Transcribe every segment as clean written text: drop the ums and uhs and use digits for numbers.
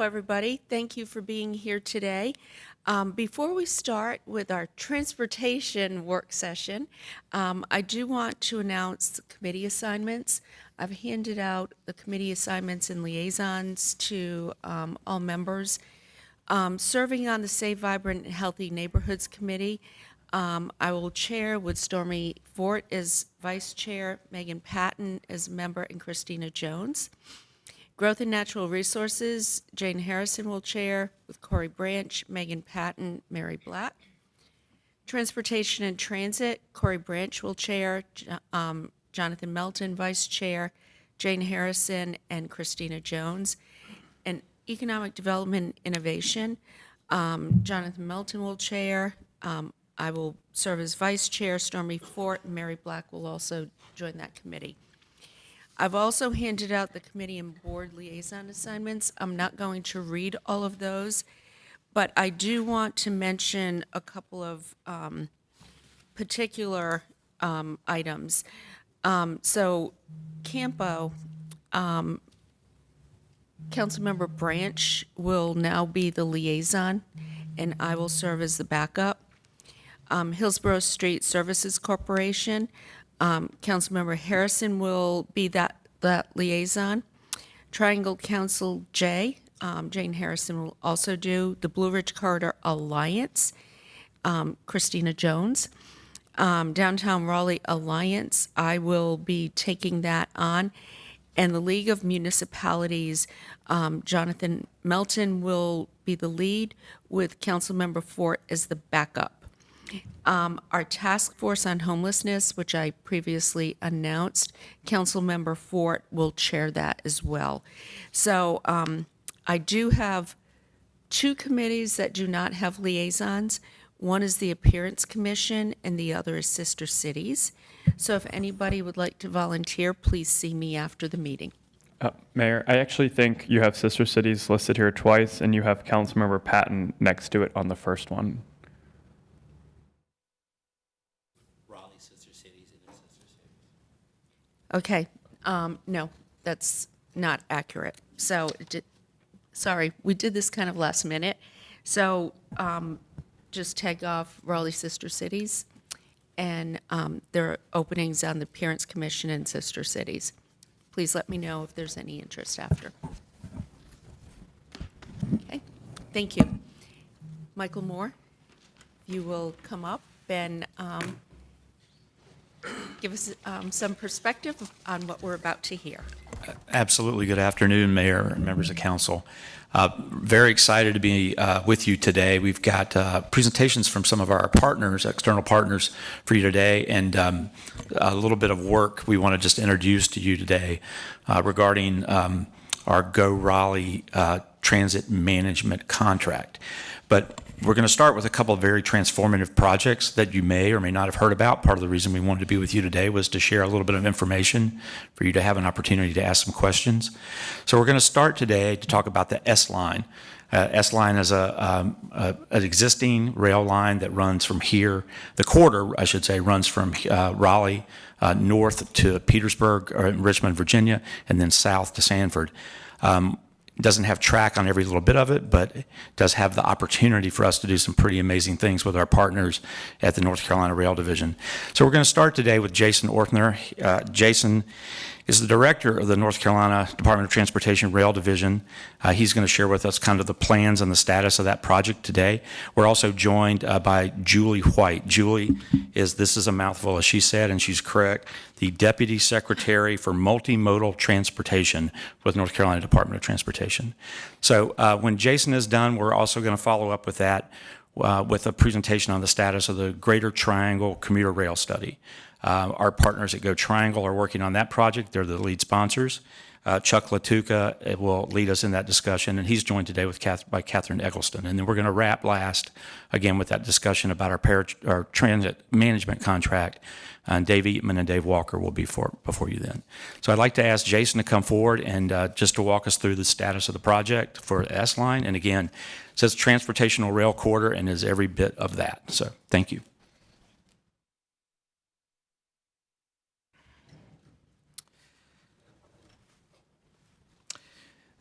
everybody. Thank you for being here today. Before we start with our transportation work session, I do want to announce the committee assignments. I've handed out the committee assignments and liaisons to all members. Serving on the Safe, Vibrant, and Healthy Neighborhoods Committee, I will chair with Stormy Fort as vice chair, Megan Patton as member, and Christina Jones. Growth and Natural Resources, Jane Harrison will chair with Corey Branch, Megan Patton, Mary Black. Transportation and Transit, Corey Branch will chair, Jonathan Melton vice chair, Jane Harrison, and Christina Jones. And Economic Development and Innovation, Jonathan Melton will chair. I will serve as vice chair. Stormy Fort and Mary Black will also join that committee. I've also handed out the committee and board liaison assignments. I'm not going to read all of those, but I do want to mention a couple of particular items. So Campo, Councilmember Branch will now be the liaison, and I will serve as the backup. Hillsborough Street Services Corporation, Councilmember Harrison will be that liaison. Triangle Council J, Jane Harrison will also do. The Blue Ridge Corridor Alliance, Christina Jones. Downtown Raleigh Alliance, I will be taking that on. And the League of Municipalities, Jonathan Melton will be the lead with Councilmember Fort as the backup. Our task force on homelessness, which I previously announced, Councilmember Fort will chair that as well. So I do have two committees that do not have liaisons. One is the Appearance Commission, and the other is Sister Cities. So if anybody would like to volunteer, please see me after the meeting. Mayor, I actually think you have Sister Cities listed here twice, and you have Councilmember Patton next to it on the first one. Raleigh, Sister Cities, and Sister Cities. Okay, no, that's not accurate. So, sorry, we did this kind of last minute. So just tag off Raleigh Sister Cities, and there are openings on the Parents Commission and Sister Cities. Please let me know if there's any interest after. Okay, thank you. Michael Moore, you will come up and give us some perspective on what we're about to hear. Absolutely. Good afternoon, Mayor and members of Council. Very excited to be with you today. We've got presentations from some of our partners, external partners, for you today, and a little bit of work we want to just introduce to you today regarding our Go Raleigh transit management contract. But we're going to start with a couple of very transformative projects that you may or may not have heard about. Part of the reason we wanted to be with you today was to share a little bit of information for you to have an opportunity to ask some questions. So we're going to start today to talk about the S-Line. S-Line is an existing rail line that runs from here, the corridor, I should say, runs from Raleigh north to Petersburg, or Richmond, Virginia, and then south to Sanford. Doesn't have track on every little bit of it, but does have the opportunity for us to do some pretty amazing things with our partners at the North Carolina Rail Division. So we're going to start today with Jason Ortner. Jason is the director of the North Carolina Department of Transportation Rail Division. He's going to share with us kind of the plans and the status of that project today. We're also joined by Julie White. Julie this is a mouthful, as she said, and she's correct, the Deputy Secretary for Multimodal Transportation with North Carolina Department of Transportation. So when Jason is done, we're also going to follow up with that with a presentation on the status of the Greater Triangle Commuter Rail Study. Our partners at Go Triangle are working on that project. They're the lead sponsors. Chuck Latuka will lead us in that discussion, and he's joined today by Catherine Eggleston. And then we're going to wrap last, again, with that discussion about our transit management contract. And Dave Eatman and Dave Walker will be before you then. So I'd like to ask Jason to come forward and just to walk us through the status of the project for S-Line. And again, it says Transportational Rail Corridor and is every bit of that. So thank you.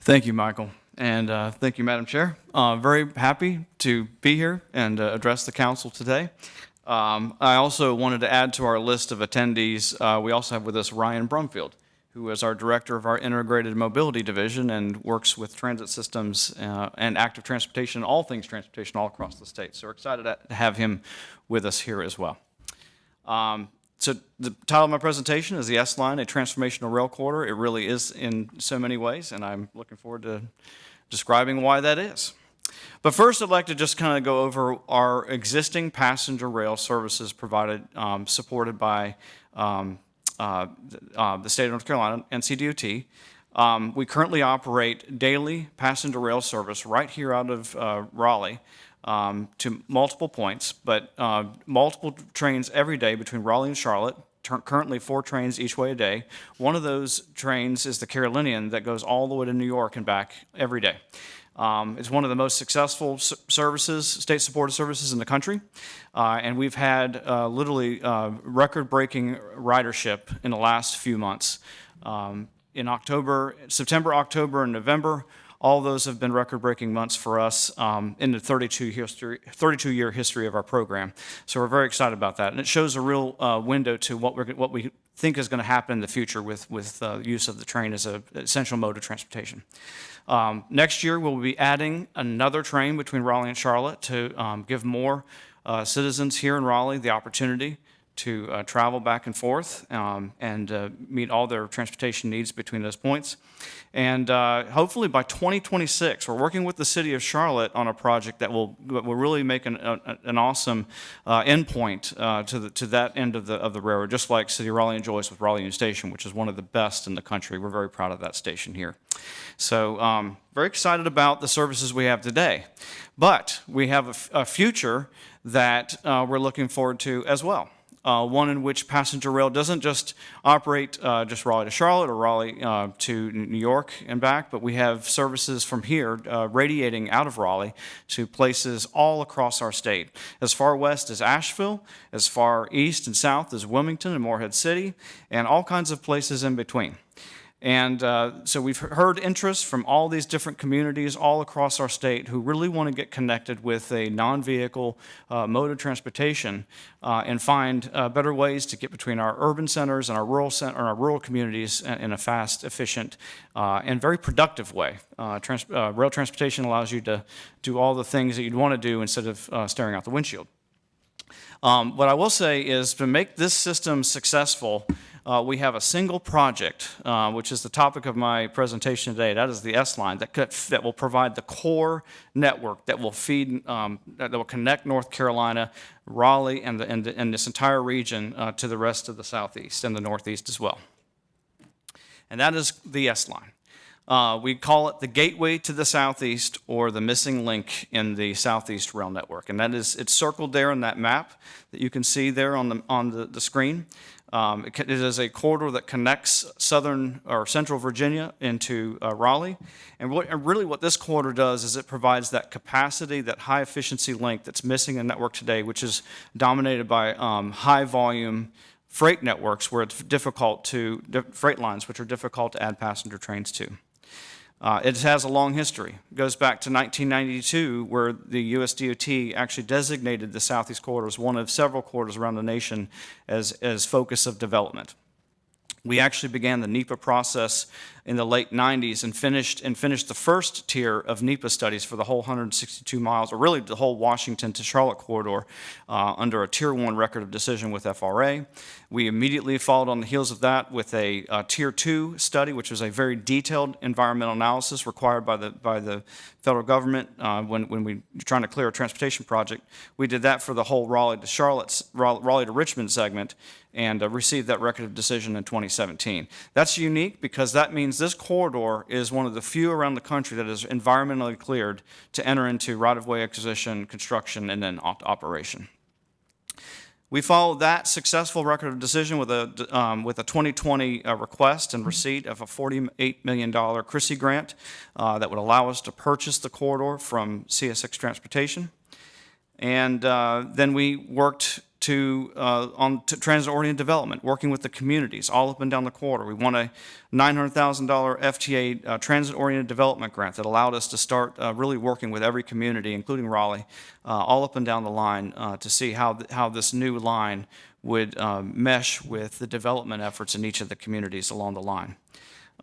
Thank you, Michael. and thank you, Madam Chair. Very happy to be here and address the council today. I also wanted to add to our list of attendees, we also have with us Ryan Brumfield, who is our director of our Integrated Mobility Division and works with transit systems and active transportation, all things transportation all across the state. So we're excited to have him with us here as well. So the title of my presentation is the S-Line, a transformational rail corridor. It really is in so many ways, and I'm looking forward to describing why that is. But first, I'd like to just kind of go over our existing passenger rail services provided, supported by the state of North Carolina, NCDOT. We currently operate daily passenger rail service right here out of Raleigh to multiple points, but multiple trains every day between Raleigh and Charlotte. Currently 4 trains each way a day. One of those trains is the Carolinian that goes all the way to New York and back every day. It's one of the most successful services, state-supported services in the country, and we've had literally record-breaking ridership in the last few months. In September, October, and November, all those have been record-breaking months for us in the 32-year history of our program. So we're very excited about that, and it shows a real window to what we think is going to happen in the future with use of the train as an essential mode of transportation. Next year, we'll be adding another train between Raleigh and Charlotte to give more citizens here in Raleigh the opportunity to travel back and forth and meet all their transportation needs between those points. And hopefully by 2026, we're working with the city of Charlotte on a project that will really make an awesome endpoint to that end of the railroad, just like City of Raleigh enjoys with Raleigh Union Station, which is one of the best in the country. We're very proud of that station here. So very excited about the services we have today. But we have a future that we're looking forward to as well. One in which passenger rail doesn't just operate just Raleigh to Charlotte or Raleigh to New York and back, but we have services from here radiating out of Raleigh to places all across our state. As far west as Asheville, as far east and south as Wilmington and Morehead City, and all kinds of places in between. And so we've heard interest from all these different communities all across our state who really want to get connected with a non-vehicle mode of transportation and find better ways to get between our urban centers and our rural communities in a fast, efficient, and very productive way. Rail transportation allows you to do all the things that you'd want to do instead of staring out the windshield. What I will say is to make this system successful, we have a single project, which is the topic of my presentation today. That is the S-Line that will provide the core network that will feed, that will connect North Carolina, Raleigh, and this entire region to the rest of the Southeast and the Northeast as well. And that is the S-Line. We call it the gateway to the Southeast, or the missing link in the Southeast rail network. And that is, it's circled there on that map that you can see there on the screen. It is a corridor that connects southern or central Virginia into Raleigh. And really what this corridor does is it provides that capacity, that high efficiency link that's missing in the network today, which is dominated by high volume freight networks where it's freight lines which are difficult to add passenger trains to. It has a long history. It goes back to 1992, where the U.S. DOT actually designated the Southeast Corridor as one of several corridors around the nation as focus of development. We actually began the NEPA process in the late 90s and finished the first tier of NEPA studies for the whole 162 miles, or really the whole Washington to Charlotte corridor, under a Tier 1 record of decision with FRA. We immediately followed on the heels of that with a Tier 2 study, which was a very detailed environmental analysis required by the federal government when we were trying to clear a transportation project. We did that for the whole Raleigh to Richmond segment, and received that record of decision in 2017. That's unique because that means this corridor is one of the few around the country that is environmentally cleared to enter into right-of-way acquisition, construction, and then operation. We followed that successful record of decision with a 2020 request and receipt of a $48 million CRISI grant that would allow us to purchase the corridor from CSX Transportation. And then we worked to transit-oriented development, working with the communities all up and down the corridor. We won a $900,000 FTA transit-oriented development grant that allowed us to start really working with every community, including Raleigh, all up and down the line to see how this new line would mesh with the development efforts in each of the communities along the line.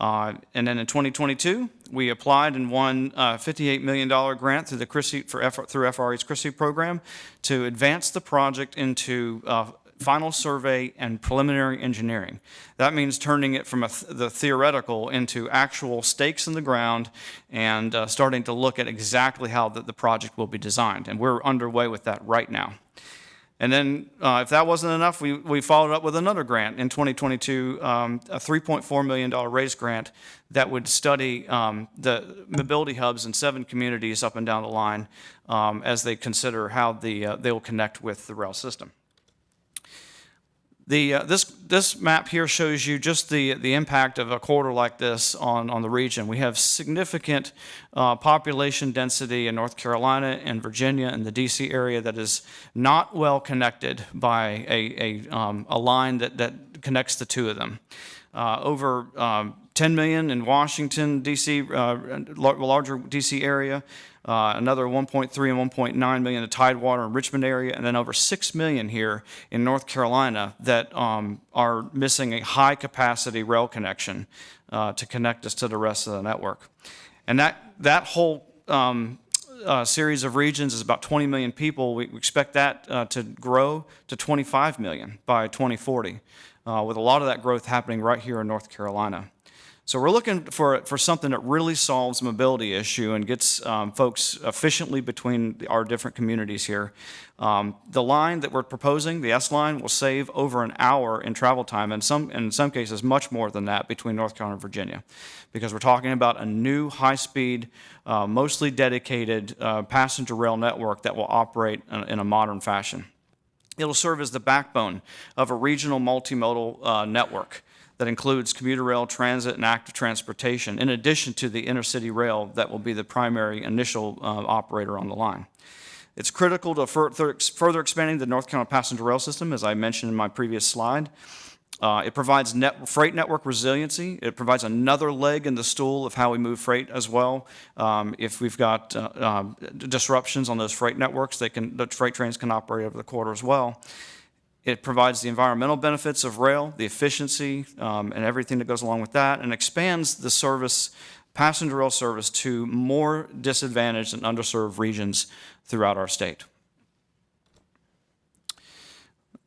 And then in 2022, we applied and won a $58 million grant through through FRA's CRISI program to advance the project into final survey and preliminary engineering. That means turning it from the theoretical into actual stakes in the ground and starting to look at exactly how the project will be designed. And we're underway with that right now. And then if that wasn't enough, we followed up with another grant in 2022, a $3.4 million RAISE grant that would study the mobility hubs in 7 communities up and down the line as they consider how they will connect with the rail system. This map here shows you just the impact of a corridor like this on the region. We have significant population density in North Carolina and Virginia and the D.C. area that is not well connected by a line that connects the two of them. Over 10 million in Washington, D.C., larger D.C. area. Another 1.3 and 1.9 million in the Tidewater and Richmond area, and then over 6 million here in North Carolina that are missing a high-capacity rail connection to connect us to the rest of the network. And that whole series of regions is about 20 million people. We expect that to grow to 25 million by 2040, with a lot of that growth happening right here in North Carolina. So we're looking for something that really solves the mobility issue and gets folks efficiently between our different communities here. The line that we're proposing, the S line, will save over an hour in travel time, and in some cases much more than that between North Carolina and Virginia, because we're talking about a new high-speed, mostly dedicated passenger rail network that will operate in a modern fashion. It'll serve as the backbone of a regional multimodal network that includes commuter rail, transit, and active transportation, in addition to the intercity rail that will be the primary initial operator on the line. It's critical to further expanding the North Carolina passenger rail system, as I mentioned in my previous slide. It provides freight network resiliency. It provides another leg in the stool of how we move freight as well. If we've got disruptions on those freight networks, the freight trains can operate over the corridor as well. It provides the environmental benefits of rail, the efficiency, and everything that goes along with that, and expands the service, passenger rail service, to more disadvantaged and underserved regions throughout our state.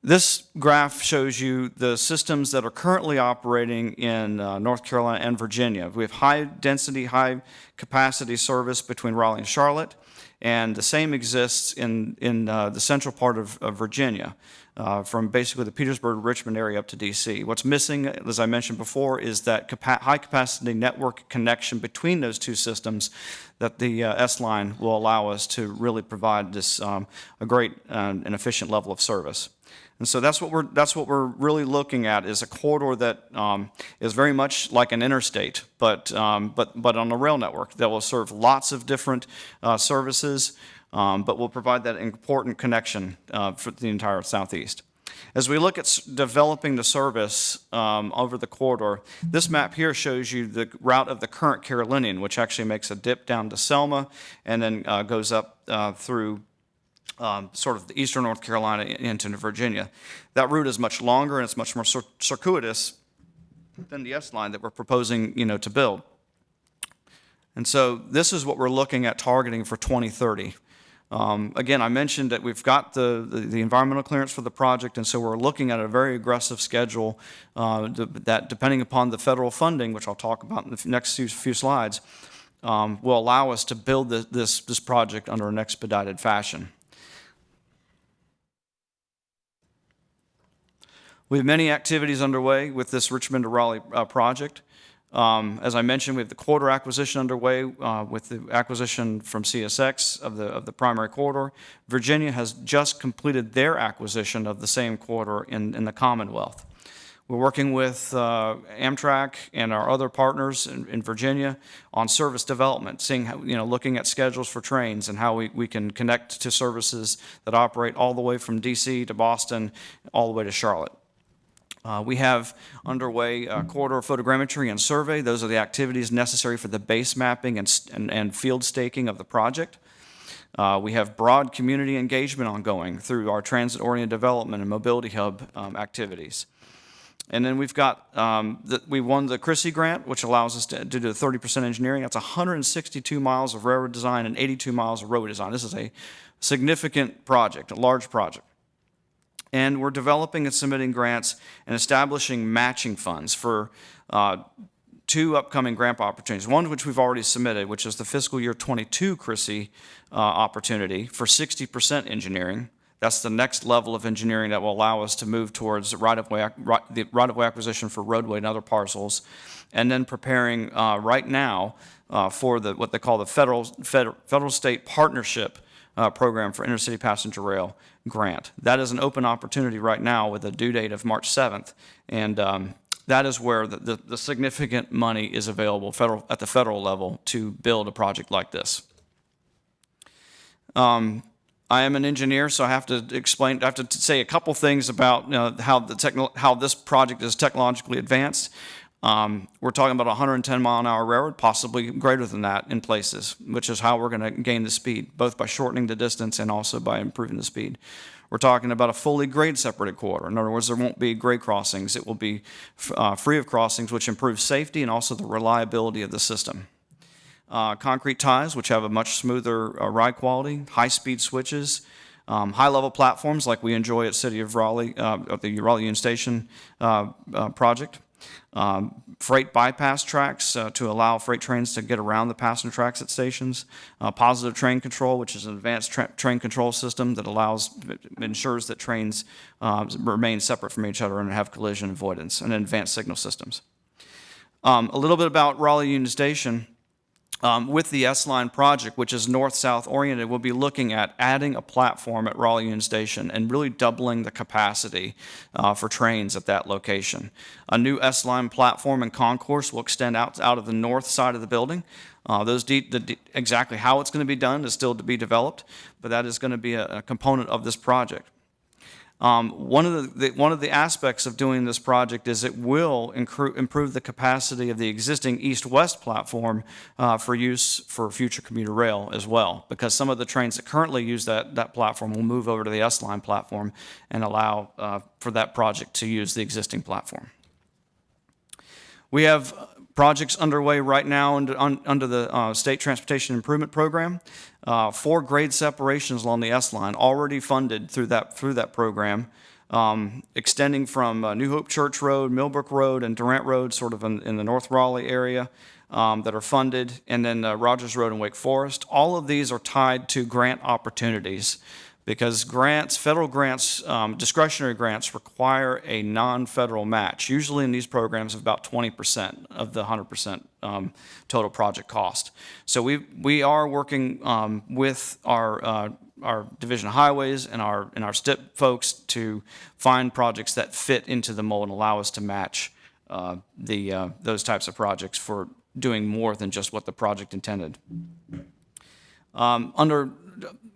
This graph shows you the systems that are currently operating in North Carolina and Virginia. We have high density, high capacity service between Raleigh and Charlotte, and the same exists in the central part of Virginia, from basically the Petersburg, Richmond area up to D.C. What's missing, as I mentioned before, is that high-capacity network connection between those two systems that the S-line will allow us to really provide this a great and efficient level of service. And so that's what we're really looking at, is a corridor that is very much like an interstate, but on a rail network that will serve lots of different services, but will provide that important connection for the entire Southeast. As we look at developing the service over the corridor, this map here shows you the route of the current Carolinian, which actually makes a dip down to Selma and then goes up through sort of the eastern North Carolina into Virginia. That route is much longer and it's much more circuitous than the S-line that we're proposing, to build. And so this is what we're looking at targeting for 2030. Again, I mentioned that we've got the environmental clearance for the project, and so we're looking at a very aggressive schedule that, depending upon the federal funding, which I'll talk about in the next few slides, will allow us to build this project under an expedited fashion. We have many activities underway with this Richmond to Raleigh project. As I mentioned, we have the corridor acquisition underway with the acquisition from CSX of the primary corridor. Virginia has just completed their acquisition of the same corridor in the Commonwealth. We're working with Amtrak and our other partners in Virginia on service development, seeing how, looking at schedules for trains and how we can connect to services that operate all the way from DC to Boston, all the way to Charlotte. We have underway corridor photogrammetry and survey. Those are the activities necessary for the base mapping and field staking of the project. We have broad community engagement ongoing through our transit-oriented development and mobility hub activities. And then we've got, we won the CRISI grant, which allows us to do the 30% engineering. That's 162 miles of railroad design and 82 miles of road design. This is a significant project, a large project. And we're developing and submitting grants and establishing matching funds for 2 upcoming grant opportunities. One which we've already submitted, which is the fiscal year 22 CRISI opportunity for 60% engineering. That's the next level of engineering that will allow us to move towards the right-of-way acquisition for roadway and other parcels, and then preparing right now for what they call the federal state partnership program for intercity passenger rail grant. That is an open opportunity right now with a due date of March 7th, and that is where the significant money is available at the federal level to build a project like this. I am an engineer, so I have to say a couple things about how this project is technologically advanced. We're talking about a 110-mile-an-hour railroad, possibly greater than that in places, which is how we're going to gain the speed, both by shortening the distance and also by improving the speed. We're talking about a fully grade-separated corridor. In other words, there won't be grade crossings. It will be free of crossings, which improves safety and also the reliability of the system. Concrete ties, which have a much smoother ride quality, high-speed switches, high-level platforms like we enjoy at City of Raleigh, at the Raleigh Union Station project. Freight bypass tracks to allow freight trains to get around the passenger tracks at stations. Positive train control, which is an advanced train control system that ensures that trains remain separate from each other and have collision avoidance, and advanced signal systems. A little bit about Raleigh Union Station. With the S-Line project, which is north-south oriented, we'll be looking at adding a platform at Raleigh Union Station and really doubling the capacity for trains at that location. A new S-Line platform and concourse will extend out of the north side of the building. Exactly how it's going to be done is still to be developed, but that is going to be a component of this project. One of the aspects of doing this project is it will improve the capacity of the existing east-west platform for use for future commuter rail as well, because some of the trains that currently use that platform will move over to the S-Line platform and allow for that project to use the existing platform. We have projects underway right now under the State Transportation Improvement Program. 4 grade separations along the S-Line already funded through that program, extending from New Hope Church Road, Millbrook Road, and Durant Road, sort of in the North Raleigh area, that are funded, and then Rogers Road in Wake Forest. All of these are tied to grant opportunities, because federal grants, discretionary grants require a non-federal match, usually in these programs of about 20% of the 100% total project cost. So we are working with our Division of Highways and our STIP folks to find projects that fit into the mold and allow us to match those types of projects for doing more than just what the project intended. Under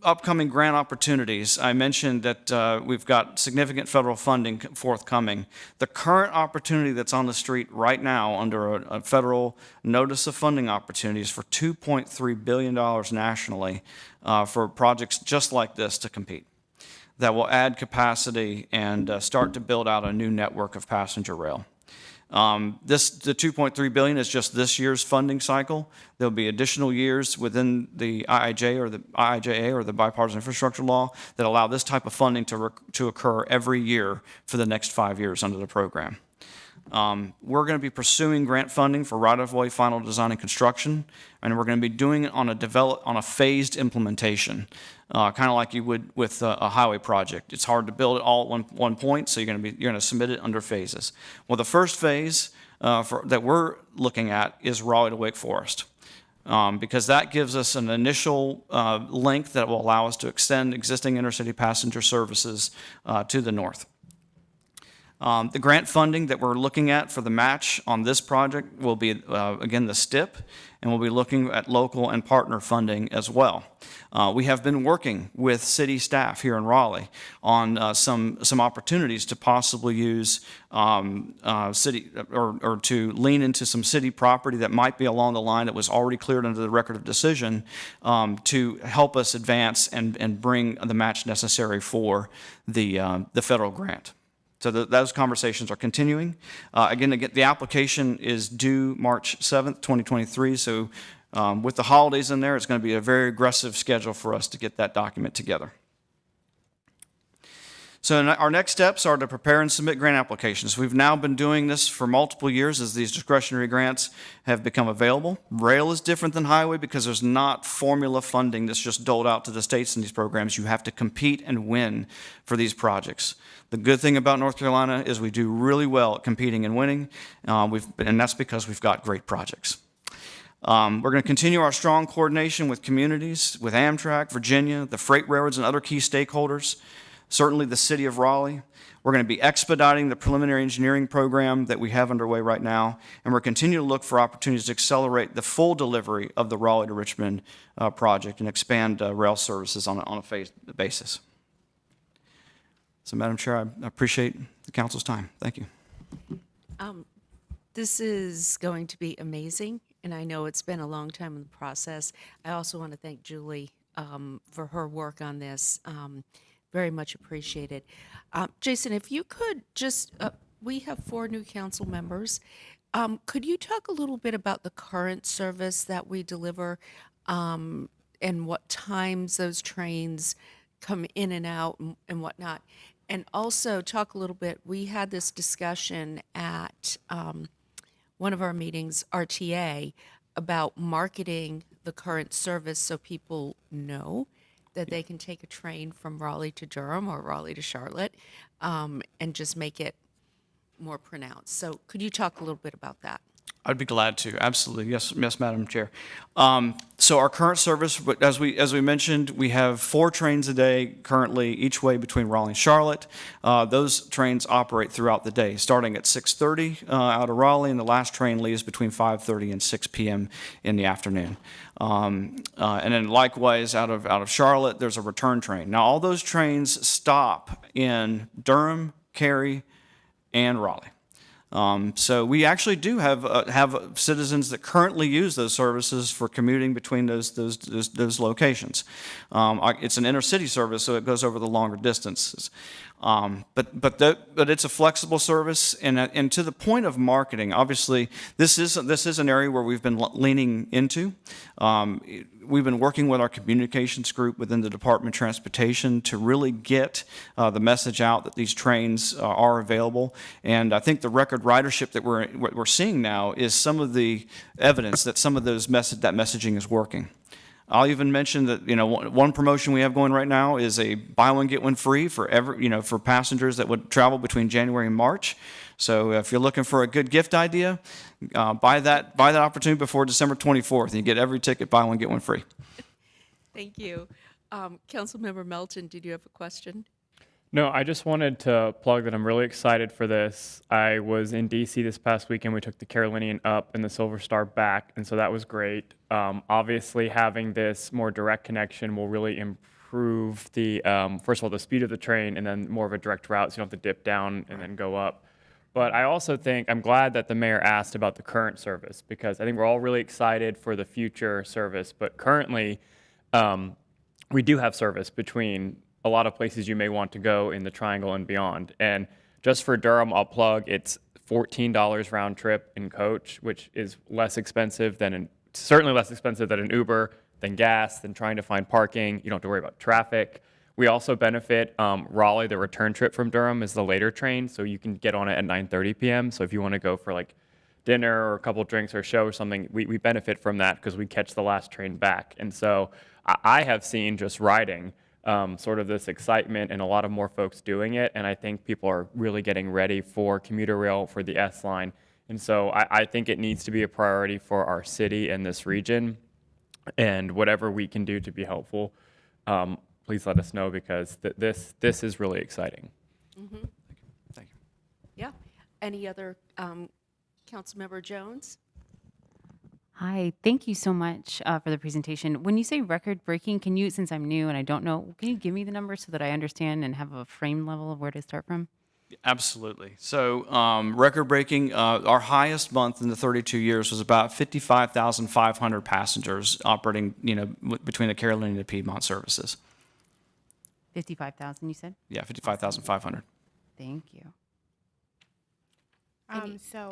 upcoming grant opportunities, I mentioned that we've got significant federal funding forthcoming. The current opportunity that's on the street right now under a federal notice of funding opportunities for $2.3 billion nationally for projects just like this to compete, that will add capacity and start to build out a new network of passenger rail. The $2.3 billion is just this year's funding cycle. There'll be additional years within the IIJA or the Bipartisan Infrastructure Law that allow this type of funding to occur every year for the next 5 years under the program. We're going to be pursuing grant funding for right-of-way final design and construction, and we're going to be doing it on a phased implementation, kind of like you would with a highway project. It's hard to build it all at one point, so you're going to submit it under phases. Well, the first phase that we're looking at is Raleigh to Wake Forest, because that gives us an initial link that will allow us to extend existing intercity passenger services to the north. The grant funding that we're looking at for the match on this project will be, again, the STIP, and we'll be looking at local and partner funding as well. We have been working with city staff here in Raleigh on some opportunities to possibly use city or to lean into some city property that might be along the line that was already cleared under the record of decision to help us advance and bring the match necessary for the federal grant. So those conversations are continuing. Again, the application is due March 7th, 2023. So with the holidays in there, it's going to be a very aggressive schedule for us to get that document together. So our next steps are to prepare and submit grant applications. We've now been doing this for multiple years as these discretionary grants have become available. Rail is different than highway because there's not formula funding that's just doled out to the states in these programs. You have to compete and win for these projects. The good thing about North Carolina is we do really well at competing and winning, and that's because we've got great projects. We're going to continue our strong coordination with communities, with Amtrak, Virginia, the freight railroads, and other key stakeholders, certainly the city of Raleigh. We're going to be expediting the preliminary engineering program that we have underway right now, and we're continuing to look for opportunities to accelerate the full delivery of the Raleigh to Richmond project and expand rail services on a phased basis. So, Madam Chair, I appreciate the council's time. Thank you. This is going to be amazing, and I know it's been a long time in the process. I also want to thank Julie for her work on this. Very much appreciated. Jason, if you could just, we have 4 new council members. Could you talk a little bit about the current service that we deliver and what times those trains come in and out and whatnot? And also talk a little bit, we had this discussion at one of our meetings, RTA, about marketing the current service so people know that they can take a train from Raleigh to Durham or Raleigh to Charlotte and just make it more pronounced. So could you talk a little bit about that? I'd be glad to. Absolutely. Yes, Madam Chair. So our current service, as we mentioned, we have 4 trains a day currently each way between Raleigh and Charlotte. Those trains operate throughout the day, starting at 6:30 out of Raleigh, and the last train leaves between 5:30 and 6 p.m. in the afternoon. And then likewise out of Charlotte, there's a return train. Now all those trains stop in Durham, Cary, and Raleigh. So we actually do have citizens that currently use those services for commuting between those locations. It's an intercity service, so it goes over the longer distances. But it's a flexible service, and to the point of marketing, obviously this is an area where we've been leaning into. We've been working with our communications group within the Department of Transportation to really get the message out that these trains are available. And I think the record ridership that we're seeing now is some of the evidence that some of that messaging is working. I'll even mention that one promotion we have going right now is a buy one get one free for for passengers that would travel between January and March. So if you're looking for a good gift idea, buy that opportunity before December 24th, and you get every ticket buy one get one free. Thank you. Councilmember Melton, did you have a question? No, I just wanted to plug that I'm really excited for this. I was in DC this past weekend. We took the Carolinian up and the Silver Star back, and so that was great. Obviously, having this more direct connection will really improve the, first of all, the speed of the train, and then more of a direct route, so you don't have to dip down and then go up. But I also think, I'm glad that the mayor asked about the current service, because I think we're all really excited for the future service. But currently, we do have service between a lot of places you may want to go in the Triangle and beyond. And just for Durham, I'll plug, it's $14 round trip in coach, which is less expensive than certainly less expensive than an Uber, than gas, than trying to find parking. You don't have to worry about traffic. We also benefit Raleigh. The return trip from Durham is the later train, so you can get on it at 9:30 p.m. So if you want to go for like dinner or a couple drinks or a show or something, we benefit from that because we catch the last train back. And so I have seen just riding sort of this excitement and a lot of more folks doing it. And I think people are really getting ready for commuter rail, for the S line. And so I think it needs to be a priority for our city and this region. And whatever we can do to be helpful, please let us know, because this is really exciting. Mm-hmm. Thank you. Any other, Councilmember Jones? Hi, thank you so much for the presentation. When you say record breaking, can you, since I'm new and I don't know, can you give me the numbers so that I understand and have a frame level of where to start from? Absolutely. So, record breaking, our highest month in the 32 years was about 55,500 passengers operating, between the Carolina and the Piedmont services. 55,000, you said? Yeah, 55,500. Thank you.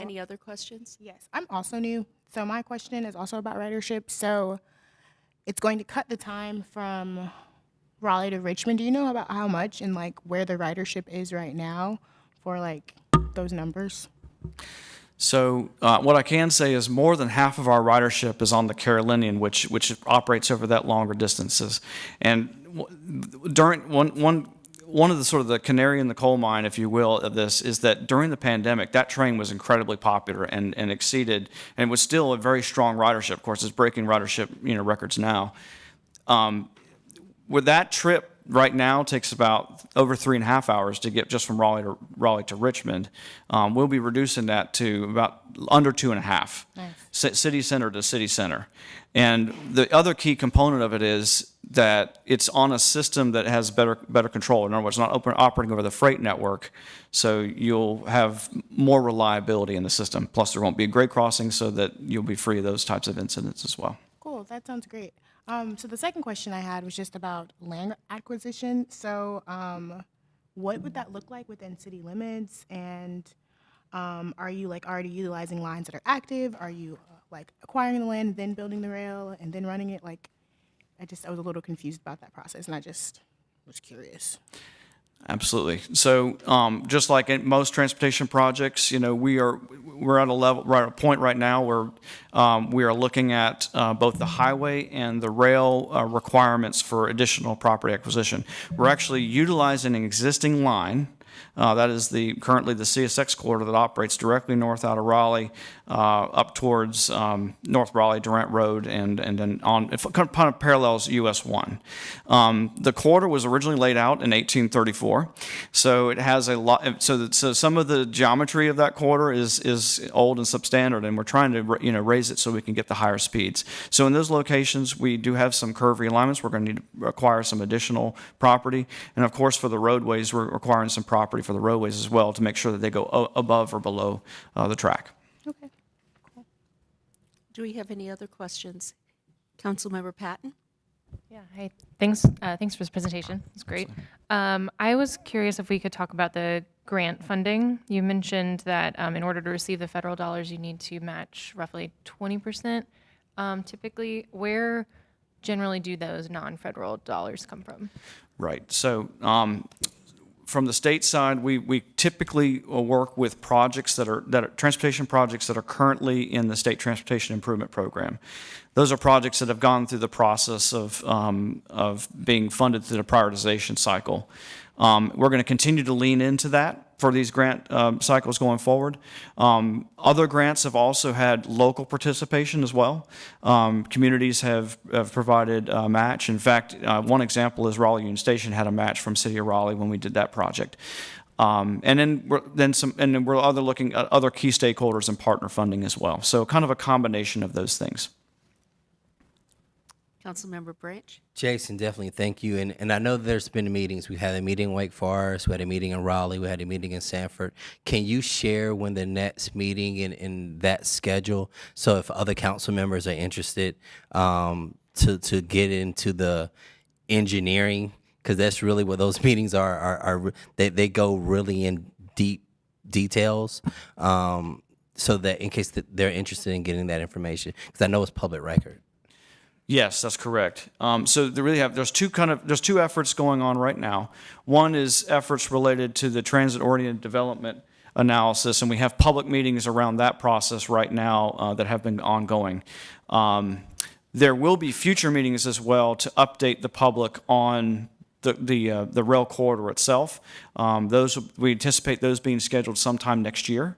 Any other questions? Yes, I'm also new. So my question is also about ridership. So it's going to cut the time from Raleigh to Richmond. Do you know about how much and like where the ridership is right now for like those numbers? So what I can say is more than half of our ridership is on the Carolinian, which operates over that longer distances. And during one of the sort of the canary in the coal mine, if you will, of this is that during the pandemic, that train was incredibly popular and exceeded, and was still a very strong ridership. Of course, it's breaking ridership records now. With that trip right now takes about over 3.5 hours to get just from Raleigh to Richmond. We'll be reducing that to about under 2.5. Nice. City center to city center. And the other key component of it is that it's on a system that has better control. In other words, it's not operating over the freight network, so you'll have more reliability in the system. Plus, there won't be grade crossings, so that you'll be free of those types of incidents as well. Cool, that sounds great. So the second question I had was just about land acquisition. So what would that look like within city limits? And are you like already utilizing lines that are active? Are you like acquiring the land, then building the rail, and then running it? Like, I was a little confused about that process, and I just was curious. Absolutely. So, just like in most transportation projects, we're at a point right now where we are looking at both the highway and the rail requirements for additional property acquisition. We're actually utilizing an existing line. That is currently the CSX corridor that operates directly north out of Raleigh, up towards North Raleigh, Durant Road, and then on. It kind of parallels US 1. The corridor was originally laid out in 1834, so it has a lot. So some of the geometry of that corridor is old and substandard, and we're trying to raise it so we can get the higher speeds. So in those locations, we do have some curve realignments. We're going to need to acquire some additional property, and of course for the roadways, we're acquiring some property for the roadways as well to make sure that they go above or below the track. Okay, cool. Do we have any other questions? Councilmember Patton? Yeah, hey, thanks for this presentation. It's great. I was curious if we could talk about the grant funding. You mentioned that in order to receive the federal dollars, you need to match roughly 20%. Typically, where generally do those non-federal dollars come from? Right. So from the state side, we typically work with projects that are transportation projects that are currently in the state transportation improvement program. Those are projects that have gone through the process of being funded through the prioritization cycle. We're going to continue to lean into that for these grant cycles going forward. Other grants have also had local participation as well. Communities have provided a match. In fact, one example is Raleigh Union Station had a match from City of Raleigh when we did that project. And then we're looking at other key stakeholders and partner funding as well. So kind of a combination of those things. Councilmember Branch? Jason, definitely thank you. And I know there's been meetings. We had a meeting in Wake Forest, we had a meeting in Raleigh, we had a meeting in Sanford. Can you share when the next meeting in that schedule, so if other council members are interested to get into the engineering, because that's really what those meetings are they go really in deep details, so that in case they're interested in getting that information, because I know it's public record. Yes, that's correct. So there's two efforts going on right now. One is efforts related to the transit-oriented development analysis, and we have public meetings around that process right now that have been ongoing. There will be future meetings as well to update the public on the rail corridor itself. We anticipate those being scheduled sometime next year.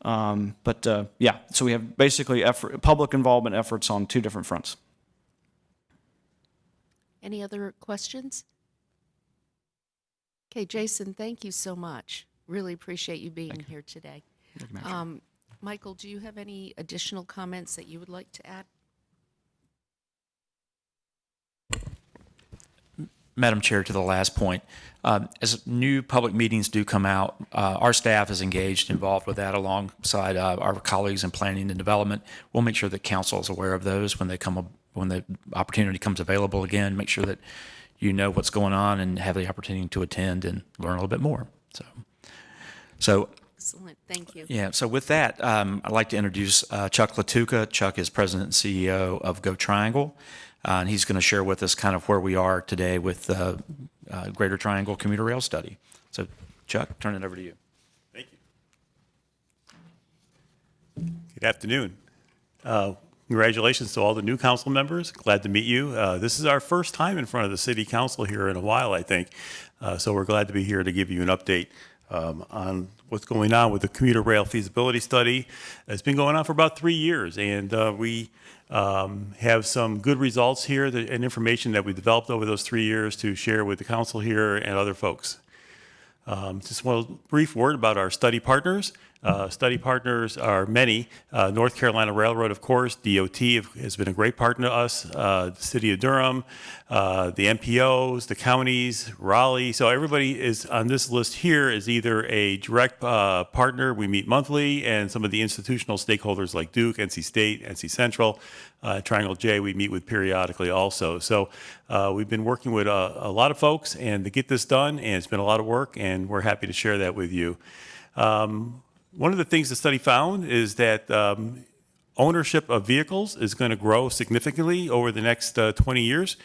So we have basically public involvement efforts on two different fronts. Any other questions? Okay, Jason, thank you so much. Really appreciate you being here today. Michael, do you have any additional comments that you would like to add? Madam Chair, to the last point, as new public meetings do come out, our staff is engaged, involved with that alongside our colleagues in planning and development. We'll make sure that council is aware of those when they come up, when the opportunity comes available again. Make sure that you know what's going on and have the opportunity to attend and learn a little bit more. So. Excellent, thank you. Yeah, so with that, I'd like to introduce Chuck Latuka. Chuck is President and CEO of Go Triangle, and he's going to share with us kind of where we are today with the Greater Triangle Commuter Rail Study. So, Chuck, turn it over to you. Thank you. Good afternoon. Congratulations to all the new council members. Glad to meet you. This is our first time in front of the city council here in a while, I think. So we're glad to be here to give you an update on what's going on with the commuter rail feasibility study. It's been going on for about 3 years, and we have some good results here and information that we developed over those 3 years to share with the council here and other folks. Just a brief word about our study partners. Study partners are many. North Carolina Railroad, of course, DOT has been a great partner to us, the City of Durham, the MPOs, the counties, Raleigh. So everybody is on this list here is either a direct partner, we meet monthly, and some of the institutional stakeholders like Duke, NC State, NC Central, Triangle J, we meet with periodically also. So we've been working with a lot of folks and to get this done, and it's been a lot of work, and we're happy to share that with you. One of the things the study found is that ownership of vehicles is going to grow significantly over the next 20 years.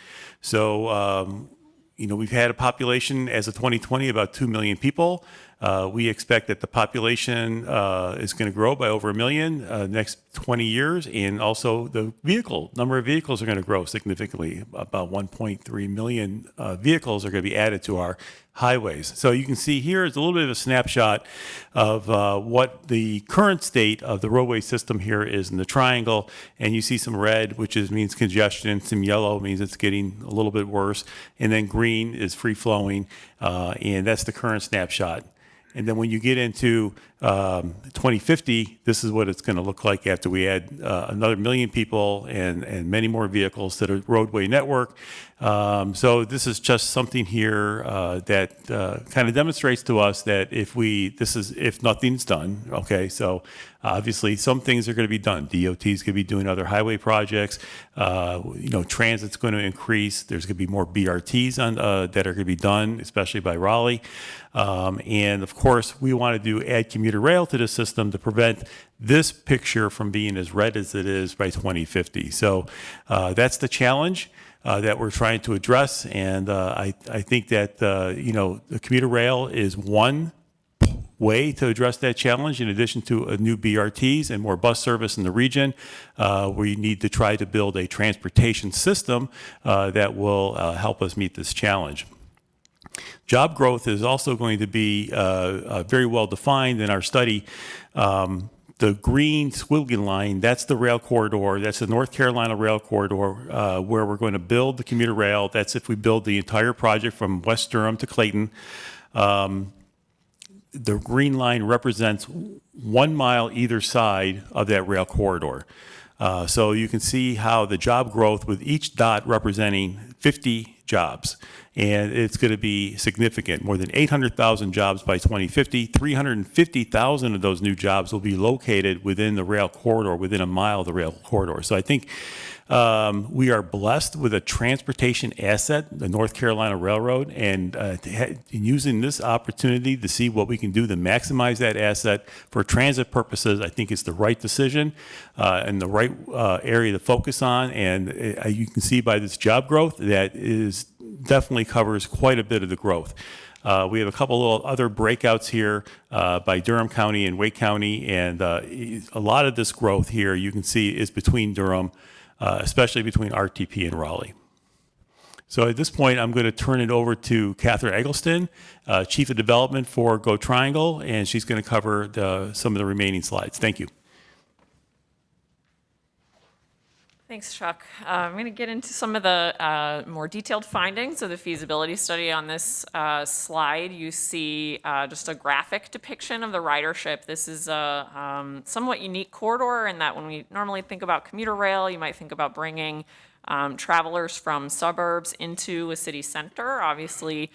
So, we've had a population as of 2020 about 2 million people. We expect that the population is going to grow by over 1 million next 20 years, and also the number of vehicles are going to grow significantly. About 1.3 million vehicles are going to be added to our highways. So you can see here is a little bit of a snapshot of what the current state of the roadway system here is in the triangle, and you see some red, which means congestion, some yellow means it's getting a little bit worse, and then green is free flowing, and that's the current snapshot. And then when you get into 2050, this is what it's going to look like after we add another 1 million people and many more vehicles to the roadway network. So this is just something here that kind of demonstrates to us that if nothing's done, okay, so obviously some things are going to be done. DOT is going to be doing other highway projects. Transit's going to increase. There's going to be more BRTs that are going to be done, especially by Raleigh. And of course, we want to add commuter rail to the system to prevent this picture from being as red as it is by 2050. So that's the challenge that we're trying to address. And I think that, the commuter rail is one way to address that challenge, in addition to new BRTs and more bus service in the region. We need to try to build a transportation system that will help us meet this challenge. Job growth is also going to be very well defined in our study. The green squiggly line, that's the rail corridor. That's the North Carolina rail corridor where we're going to build the commuter rail. That's if we build the entire project from West Durham to Clayton. The green line represents 1 mile either side of that rail corridor. So you can see how the job growth with each dot representing 50 jobs. And it's going to be significant. More than 800,000 jobs by 2050. 350,000 of those new jobs will be located within the rail corridor, within 1 mile of the rail corridor. So I think we are blessed with a transportation asset, the North Carolina Railroad, and using this opportunity to see what we can do to maximize that asset for transit purposes, I think it's the right decision and the right area to focus on. And you can see by this job growth that definitely covers quite a bit of the growth. We have a couple of other breakouts here by Durham County and Wake County, and a lot of this growth here you can see is between Durham, especially between RTP and Raleigh. So at this point, I'm going to turn it over to Catherine Eggleston, Chief of Development for Go Triangle, and she's going to cover some of the remaining slides. Thank you. Thanks, Chuck. I'm going to get into some of the more detailed findings of the feasibility study. On this slide, you see just a graphic depiction of the ridership. This is a somewhat unique corridor in that when we normally think about commuter rail, you might think about bringing travelers from suburbs into a city center. Obviously,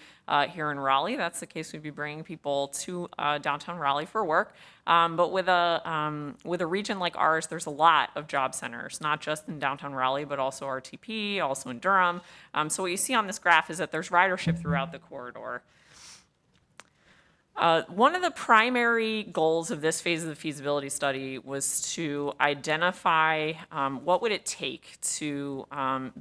here in Raleigh, that's the case. We'd be bringing people to downtown Raleigh for work. But with a region like ours, there's a lot of job centers, not just in downtown Raleigh, but also RTP, also in Durham. So what you see on this graph is that there's ridership throughout the corridor. One of the primary goals of this phase of the feasibility study was to identify what would it take to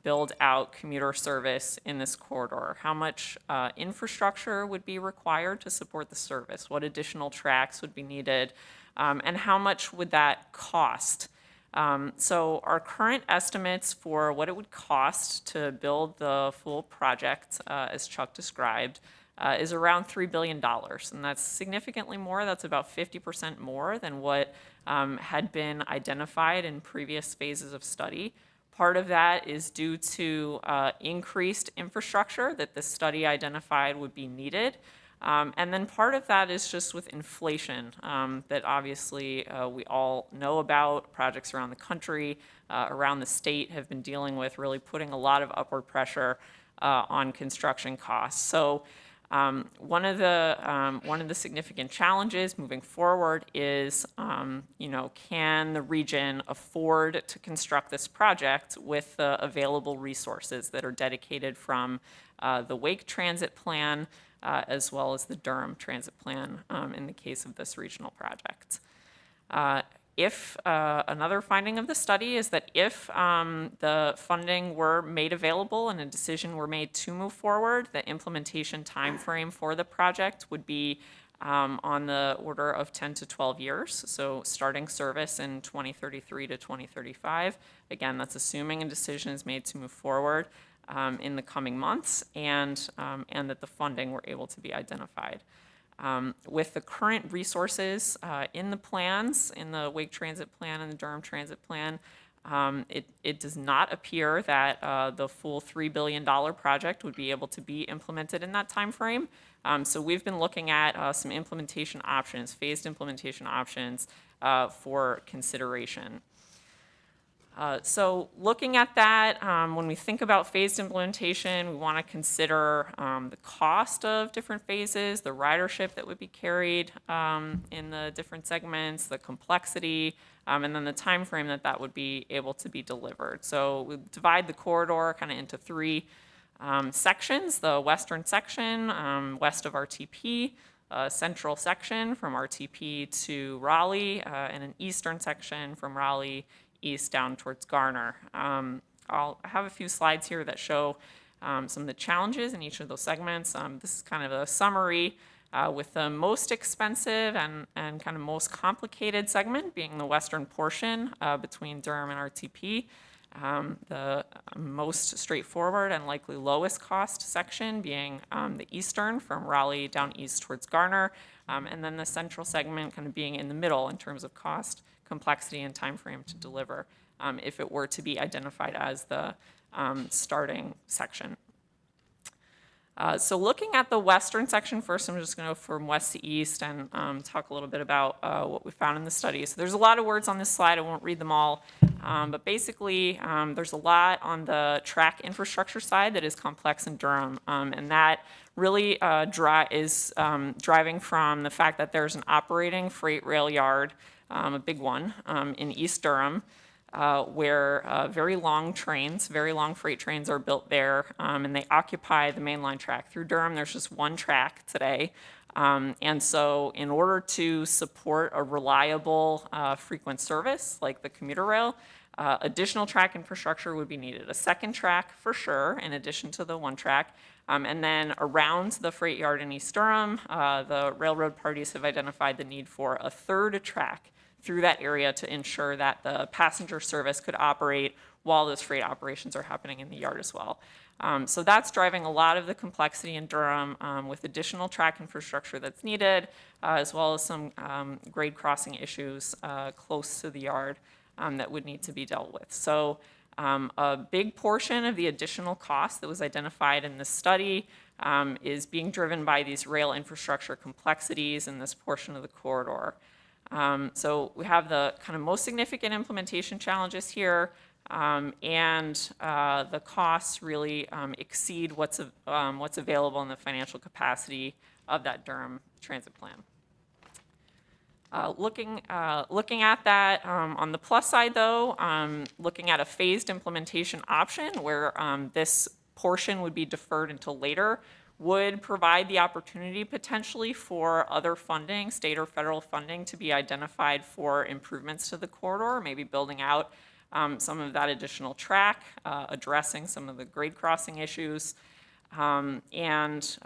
build out commuter service in this corridor. How much infrastructure would be required to support the service? What additional tracks would be needed? And how much would that cost? So our current estimates for what it would cost to build the full project, as Chuck described, is around $3 billion, and that's significantly more. That's about 50% more than what had been identified in previous phases of study. Part of that is due to increased infrastructure that this study identified would be needed. And then part of that is just with inflation that obviously we all know about. Projects around the country, around the state have been dealing with, really putting a lot of upward pressure on construction costs. So one of the significant challenges moving forward is, can the region afford to construct this project with the available resources that are dedicated from the Wake Transit Plan as well as the Durham Transit Plan in the case of this regional project. If another finding of the study is that if the funding were made available and a decision were made to move forward, the implementation timeframe for the project would be on the order of 10 to 12 years. So starting service in 2033 to 2035. Again, that's assuming a decision is made to move forward in the coming months and that the funding were able to be identified. With the current resources in the plans, in the Wake Transit Plan and the Durham Transit Plan, it does not appear that the full $3 billion project would be able to be implemented in that time frame. So we've been looking at some implementation options, phased implementation options for consideration. So looking at that, when we think about phased implementation, we want to consider the cost of different phases, the ridership that would be carried in the different segments, the complexity, and then the time frame that that would be able to be delivered. So we divide the corridor kind of into three sections: the western section west of RTP, central section from RTP to Raleigh, and an eastern section from Raleigh east down towards Garner. I'll have a few slides here that show some of the challenges in each of those segments. This is kind of a summary with the most expensive and kind of most complicated segment being the western portion between Durham and RTP. The most straightforward and likely lowest cost section being the eastern from Raleigh down east towards Garner, and then the central segment kind of being in the middle in terms of cost, complexity, and time frame to deliver if it were to be identified as the starting section. So looking at the western section first, I'm just going to go from west to east and talk a little bit about what we found in the study. So there's a lot of words on this slide. I won't read them all. But basically, there's a lot on the track infrastructure side that is complex in Durham. And that really is driving from the fact that there's an operating freight rail yard, a big one, in East Durham, where very long freight trains are built there, and they occupy the mainline track. Through Durham, there's just one track today. And so in order to support a reliable, frequent service like the commuter rail, additional track infrastructure would be needed. A second track for sure, in addition to the one track. And then around the freight yard in East Durham, the railroad parties have identified the need for a third track through that area to ensure that the passenger service could operate while those freight operations are happening in the yard as well. So that's driving a lot of the complexity in Durham with additional track infrastructure that's needed, as well as some grade crossing issues close to the yard that would need to be dealt with. So A big portion of the additional cost that was identified in this study is being driven by these rail infrastructure complexities in this portion of the corridor. So we have the kind of most significant implementation challenges here, and the costs really exceed what's available in the financial capacity of that Durham transit plan. Looking at that, on the plus side though, looking at a phased implementation option where this portion would be deferred until later would provide the opportunity potentially for other funding, state or federal funding, to be identified for improvements to the corridor, maybe building out some of that additional track, addressing some of the grade crossing issues, and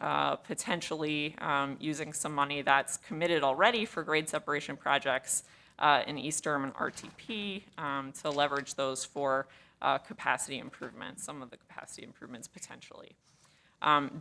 potentially using some money that's committed already for grade separation projects in East Durham and RTP to leverage those for capacity improvements, some of the capacity improvements potentially.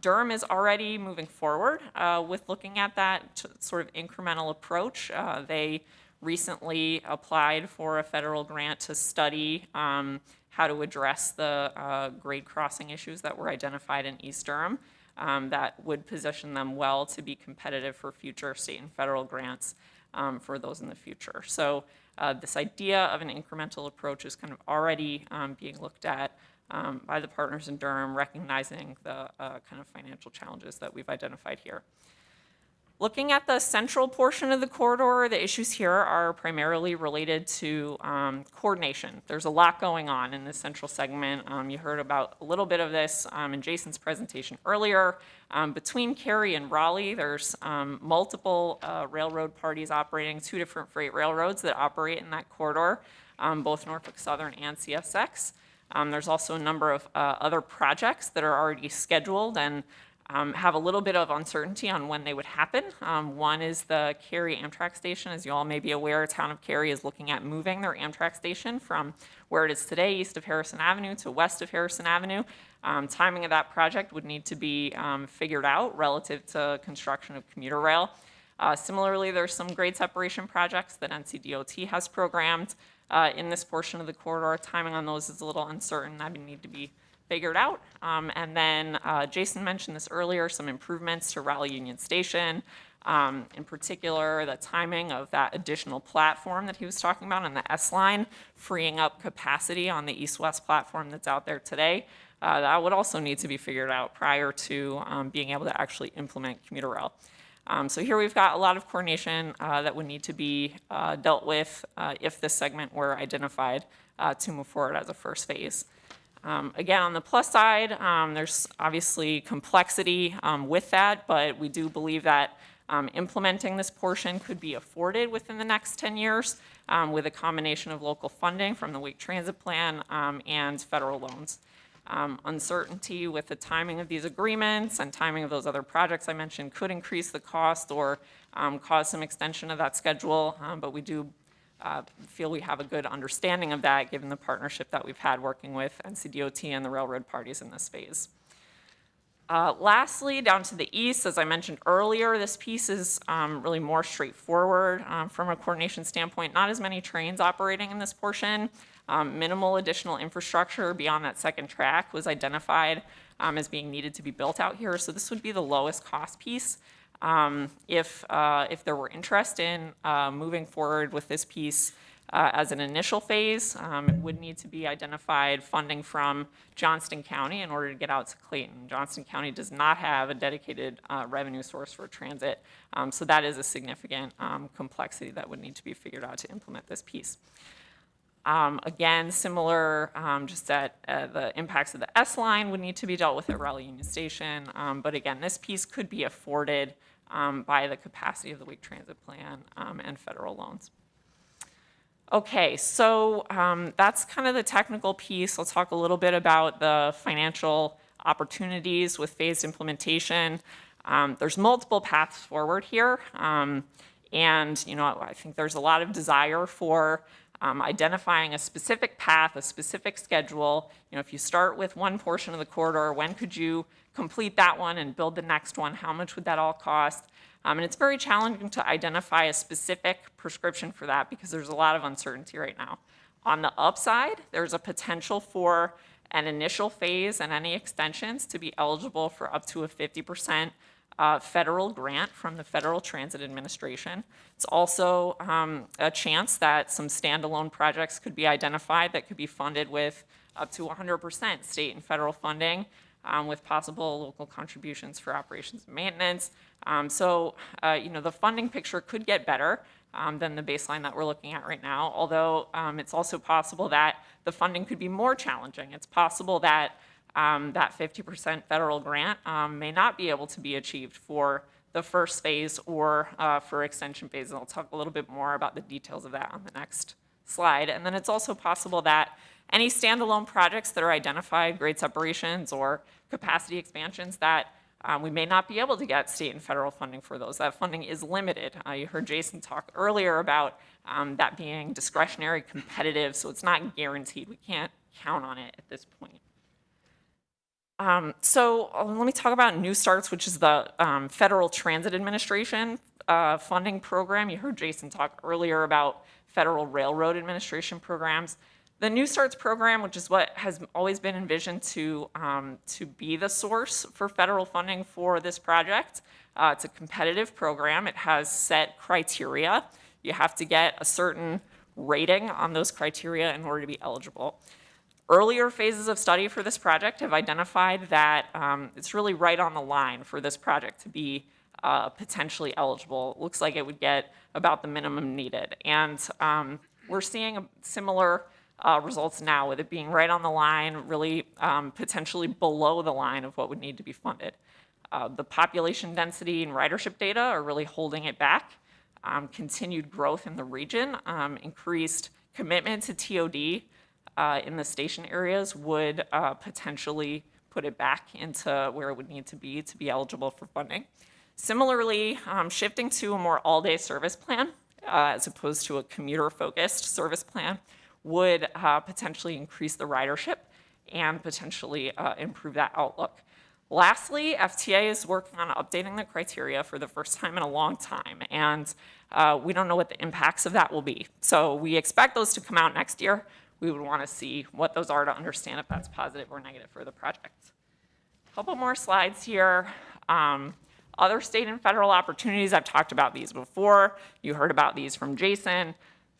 Durham is already moving forward with looking at that sort of incremental approach. They recently applied for a federal grant to study how to address the grade crossing issues that were identified in East Durham that would position them well to be competitive for future state and federal grants for those in the future. So this idea of an incremental approach is kind of already being looked at by the partners in Durham, recognizing the kind of financial challenges that we've identified here. Looking at the central portion of the corridor, the issues here are primarily related to coordination. There's a lot going on in this central segment. You heard about a little bit of this in Jason's presentation earlier. Between Cary and Raleigh, there's multiple railroad parties operating, 2 different freight railroads that operate in that corridor, both Norfolk Southern and CSX. There's also a number of other projects that are already scheduled and have a little bit of uncertainty on when they would happen. One is the Cary Amtrak station. As you all may be aware, town of Cary is looking at moving their Amtrak station from where it is today, east of Harrison Avenue, to west of Harrison Avenue. Timing of that project would need to be figured out relative to construction of commuter rail. Similarly, there's some grade separation projects that NCDOT has programmed in this portion of the corridor. Timing on those is a little uncertain. That would need to be figured out. And then Jason mentioned this earlier, some improvements to Raleigh Union Station, in particular the timing of that additional platform that he was talking about on the S line, freeing up capacity on the east-west platform that's out there today. That would also need to be figured out prior to being able to actually implement commuter rail. So here we've got a lot of coordination that would need to be dealt with if this segment were identified to move forward as a first phase. Again, on the plus side, there's obviously complexity with that, but we do believe that implementing this portion could be afforded within the next 10 years with a combination of local funding from the Wake Transit Plan and federal loans. Uncertainty with the timing of these agreements and timing of those other projects I mentioned could increase the cost or cause some extension of that schedule, but we do feel we have a good understanding of that given the partnership that we've had working with NCDOT and the railroad parties in this phase. Lastly, down to the east, as I mentioned earlier, this piece is really more straightforward from a coordination standpoint. Not as many trains operating in this portion. Minimal additional infrastructure beyond that second track was identified as being needed to be built out here. So this would be the lowest cost piece. If there were interest in moving forward with this piece as an initial phase, it would need to be identified funding from Johnston County in order to get out to Clayton. Johnston County does not have a dedicated revenue source for transit, so that is a significant complexity that would need to be figured out to implement this piece. Again, similar, just that the impacts of the S line would need to be dealt with at Raleigh Union Station. But again, this piece could be afforded by the capacity of the Wake Transit Plan and federal loans. Okay, so that's kind of the technical piece. I'll talk a little bit about the financial opportunities with phased implementation. There's multiple paths forward here. And I think there's a lot of desire for identifying a specific path, a specific schedule. If you start with one portion of the corridor, when could you complete that one and build the next one? How much would that all cost? And it's very challenging to identify a specific prescription for that because there's a lot of uncertainty right now. On the upside, there's a potential for an initial phase and any extensions to be eligible for up to a 50% federal grant from the Federal Transit Administration. It's also a chance that some standalone projects could be identified that could be funded with up to 100% state and federal funding, with possible local contributions for operations and maintenance. The funding picture could get better than the baseline that we're looking at right now, although it's also possible that the funding could be more challenging. It's possible that that 50% federal grant may not be able to be achieved for the first phase or for extension phase. And I'll talk a little bit more about the details of that on the next slide. And then it's also possible that any standalone projects that are identified, grade separations or capacity expansions, that we may not be able to get state and federal funding for those. That funding is limited. You heard Jason talk earlier about that being discretionary, competitive, so it's not guaranteed. We can't count on it at this point. Let me talk about New Starts, which is the Federal Transit Administration funding program. You heard Jason talk earlier about Federal Railroad Administration programs. The New Starts program, which is what has always been envisioned to be the source for federal funding for this project. It's a competitive program. It has set criteria. You have to get a certain rating on those criteria in order to be eligible. Earlier phases of study for this project have identified that it's really right on the line for this project to be potentially eligible. It looks like it would get about the minimum needed. And we're seeing similar results now, with it being right on the line, really potentially below the line of what would need to be funded. The population density and ridership data are really holding it back. Continued growth in the region, increased commitment to TOD in the station areas would potentially put it back into where it would need to be eligible for funding. Similarly, shifting to a more all-day service plan as opposed to a commuter-focused service plan would potentially increase the ridership and potentially improve that outlook. Lastly, FTA is working on updating the criteria for the first time in a long time, and we don't know what the impacts of that will be. So we expect those to come out next year. We would want to see what those are to understand if that's positive or negative for the project. A couple more slides here. Other state and federal opportunities, I've talked about these before. You heard about these from Jason.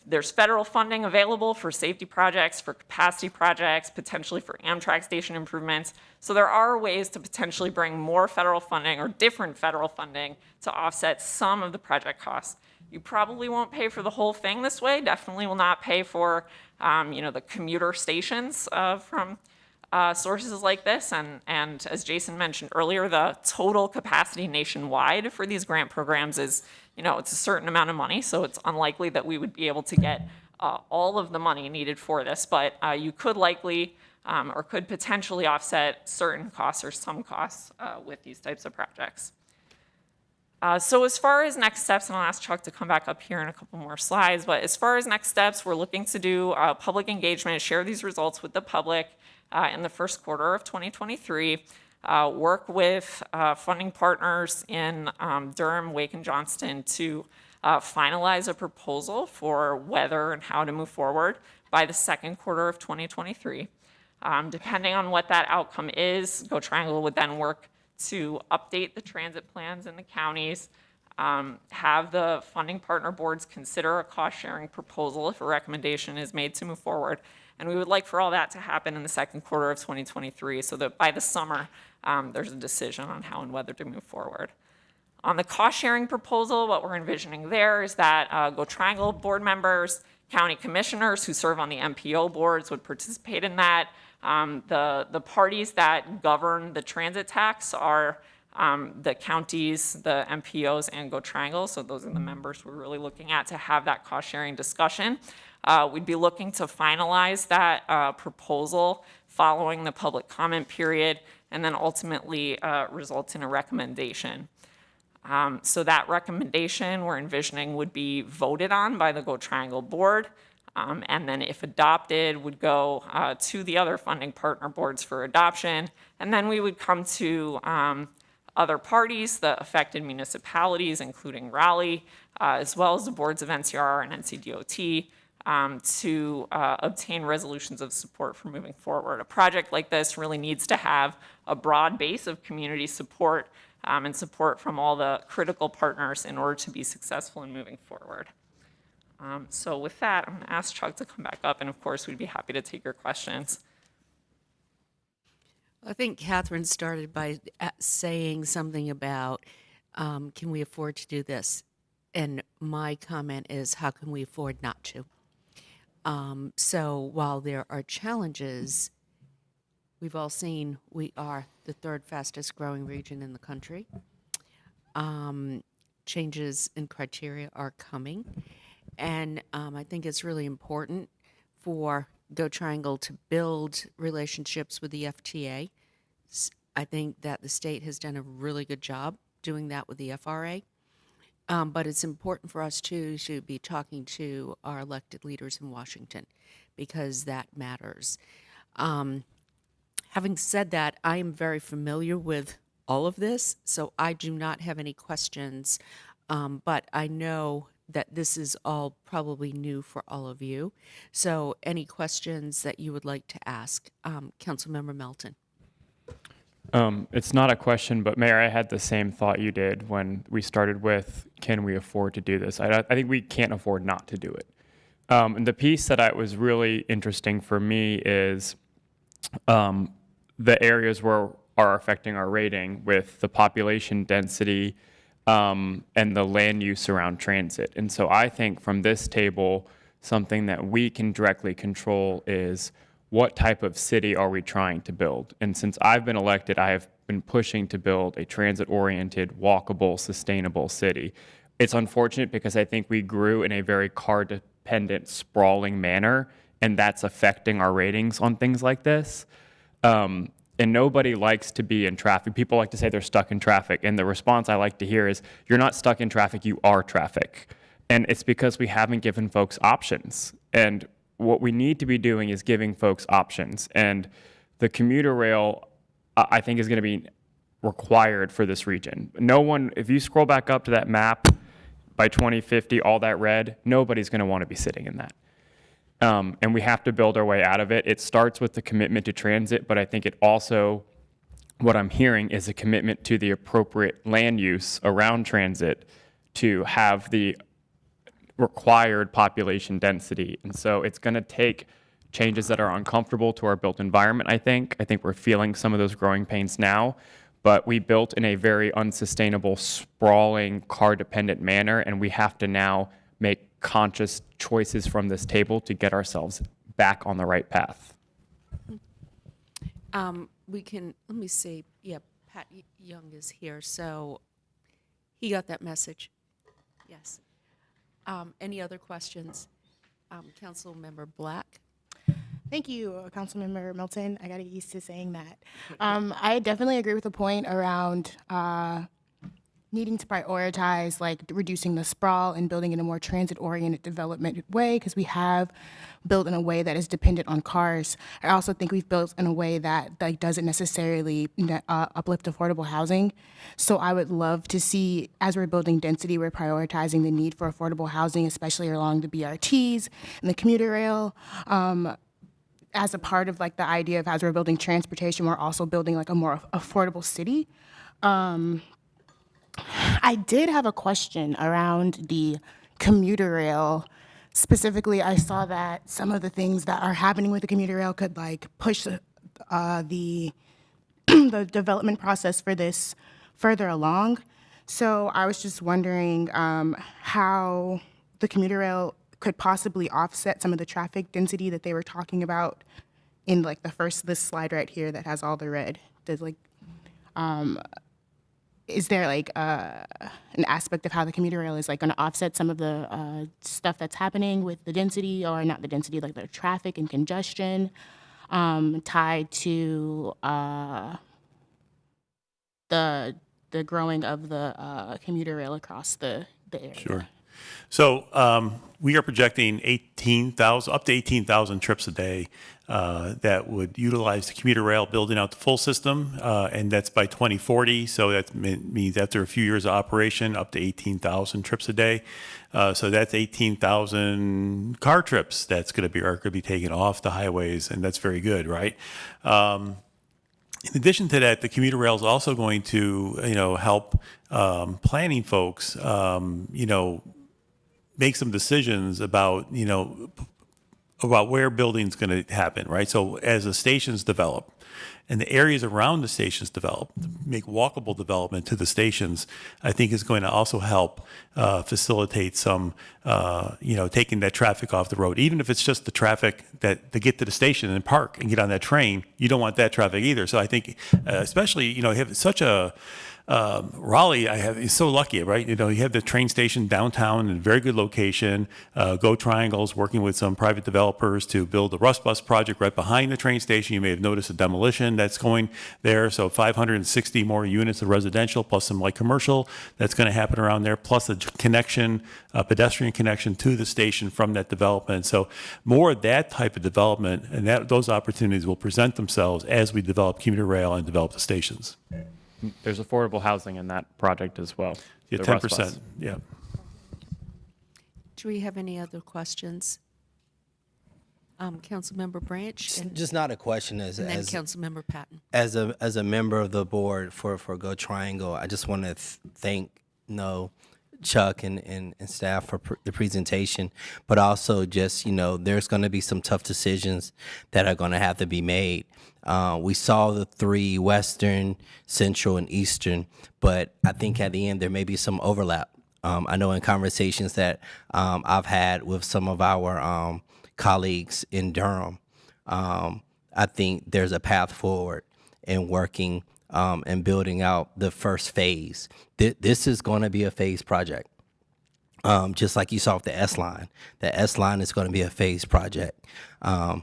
There's federal funding available for safety projects, for capacity projects, potentially for Amtrak station improvements. So there are ways to potentially bring more federal funding or different federal funding to offset some of the project costs. You probably won't pay for the whole thing this way. Definitely will not pay for the commuter stations from sources like this. And as Jason mentioned earlier, the total capacity nationwide for these grant programs is, it's a certain amount of money. So it's unlikely that we would be able to get all of the money needed for this. But you could likely or could potentially offset certain costs or some costs with these types of projects. So as far as next steps, and I'll ask Chuck to come back up here in a couple more slides, but as far as next steps, we're looking to do public engagement, share these results with the public in the first quarter of 2023, work with funding partners in Durham, Wake, and Johnston to finalize a proposal for whether and how to move forward by the second quarter of 2023. Depending on what that outcome is, Go Triangle would then work to update the transit plans in the counties, have the funding partner boards consider a cost-sharing proposal if a recommendation is made to move forward. And we would like for all that to happen in the second quarter of 2023 so that by the summer, there's a decision on how and whether to move forward. On the cost-sharing proposal, what we're envisioning there is that Go Triangle board members, county commissioners who serve on the MPO boards would participate in that. The parties that govern the transit tax are the counties, the MPOs, and Go Triangle. So those are the members we're really looking at to have that cost-sharing discussion. We'd be looking to finalize that proposal following the public comment period, and then ultimately result in a recommendation. So that recommendation we're envisioning would be voted on by the Go Triangle board. And then if adopted, would go to the other funding partner boards for adoption. And then we would come to other parties, the affected municipalities, including Raleigh, as well as the boards of NCR and NCDOT, to obtain resolutions of support for moving forward. A project like this really needs to have a broad base of community support and support from all the critical partners in order to be successful in moving forward. So with that, I'm going to ask Chuck to come back up, and of course, we'd be happy to take your questions. I think Catherine started by saying something about, can we afford to do this? And my comment is, how can we afford not to? So while there are challenges, we've all seen we are the third fastest growing region in the country. Changes in criteria are coming. And I think it's really important for Go Triangle to build relationships with the FTA. I think that the state has done a really good job doing that with the FRA. But it's important for us, too, to be talking to our elected leaders in Washington, because that matters. Having said that, I am very familiar with all of this, so I do not have any questions. But I know that this is all probably new for all of you. So any questions that you would like to ask? Councilmember Melton. It's not a question, but Mayor, I had the same thought you did when we started with, can we afford to do this? I think we can't afford not to do it. And the piece that was really interesting for me is the areas where are affecting our rating with the population density and the land use around transit. And so I think from this table, something that we can directly control is what type of city are we trying to build? And since I've been elected, I have been pushing to build a transit-oriented, walkable, sustainable city. It's unfortunate because I think we grew in a very car-dependent, sprawling manner, and that's affecting our ratings on things like this. And nobody likes to be in traffic. People like to say they're stuck in traffic, and the response I like to hear is, you're not stuck in traffic, you are traffic. And it's because we haven't given folks options. And what we need to be doing is giving folks options. And the commuter rail, I think, is going to be required for this region. No one, if you scroll back up to that map, by 2050, all that red, nobody's going to want to be sitting in that. And we have to build our way out of it. It starts with the commitment to transit, but I think it also, what I'm hearing is a commitment to the appropriate land use around transit to have the required population density. And so it's going to take changes that are uncomfortable to our built environment, I think. I think we're feeling some of those growing pains now, but we built in a very unsustainable, sprawling, car-dependent manner, and we have to now make conscious choices from this table to get ourselves back on the right path. We can, let me see, yeah, Pat Young is here, so he got that message. Yes. Any other questions? Councilmember Black? Thank you, Councilmember Milton. I got to get used to saying that. I definitely agree with the point around needing to prioritize like reducing the sprawl and building in a more transit-oriented development way, because we have built in a way that is dependent on cars. I also think we've built in a way that like doesn't necessarily uplift affordable housing. So I would love to see, as we're building density, we're prioritizing the need for affordable housing, especially along the BRTs and the commuter rail. As a part of like the idea of as we're building transportation, we're also building like a more affordable city. I did have a question around the commuter rail. Specifically, I saw that some of the things that are happening with the commuter rail could like push the the development process for this further along. So I was just wondering how the commuter rail could possibly offset some of the traffic density that they were talking about in like this slide right here that has all the red. Does like is there like an aspect of how the commuter rail is like going to offset some of the stuff that's happening with the density, or not the density, like the traffic and congestion tied to the growing of the commuter rail across the area? Sure. So we are projecting 18,000, up to 18,000 trips a day that would utilize the commuter rail, building out the full system, and that's by 2040. So that means after a few years of operation, up to 18,000 trips a day. So that's 18,000 car trips that's going to be taken off the highways, and that's very good, right? In addition to that, the commuter rail is also going to, help planning folks, make some decisions about, about where building's going to happen, right? So as the stations develop and the areas around the stations develop, make walkable development to the stations, I think is going to also help facilitate some, taking that traffic off the road. Even if it's just the traffic that to get to the station and park and get on that train, you don't want that traffic either. So I think, especially, you have such a Raleigh, is so lucky, right? You have the train station downtown in a very good location. Go Triangle's working with some private developers to build the Rust Bus project right behind the train station. You may have noticed a demolition that's going there. So 560 more units of residential plus some light commercial that's going to happen around there, plus a connection, a pedestrian connection to the station from that development. So more of that type of development and those opportunities will present themselves as we develop commuter rail and develop the stations. There's affordable housing in that project as well. Yeah, the Rust 10%. Bus. Yeah. Do we have any other questions? Councilmember Branch and Just not a question then Councilmember Patton. as a member of the board for Go Triangle. I just want to thank Chuck and staff for the presentation, but also just there's going to be some tough decisions that are going to have to be made. We saw the three: Western, Central, and Eastern, but I think at the end there may be some overlap. I know in conversations that I've had with some of our colleagues in Durham, I think there's a path forward in working and building out the first phase. This is going to be a phase project. Just like you saw with the S-Line. The S-Line is going to be a phase project. The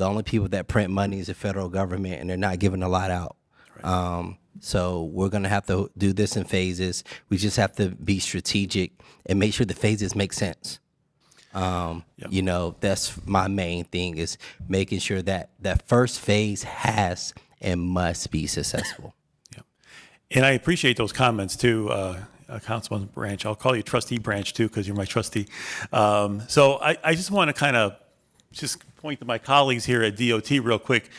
only people that print money is the federal government, and they're not giving a lot out. Right. So we're going to have to do this in phases. We just have to be strategic and make sure the phases make sense. That's my main thing, is making sure that that first phase has and must be successful. Yeah. And I appreciate those comments too, Councilman Branch. I'll call you Trustee Branch too, because you're my trustee. So I just want to kind of just point to my colleagues here at DOT real quick.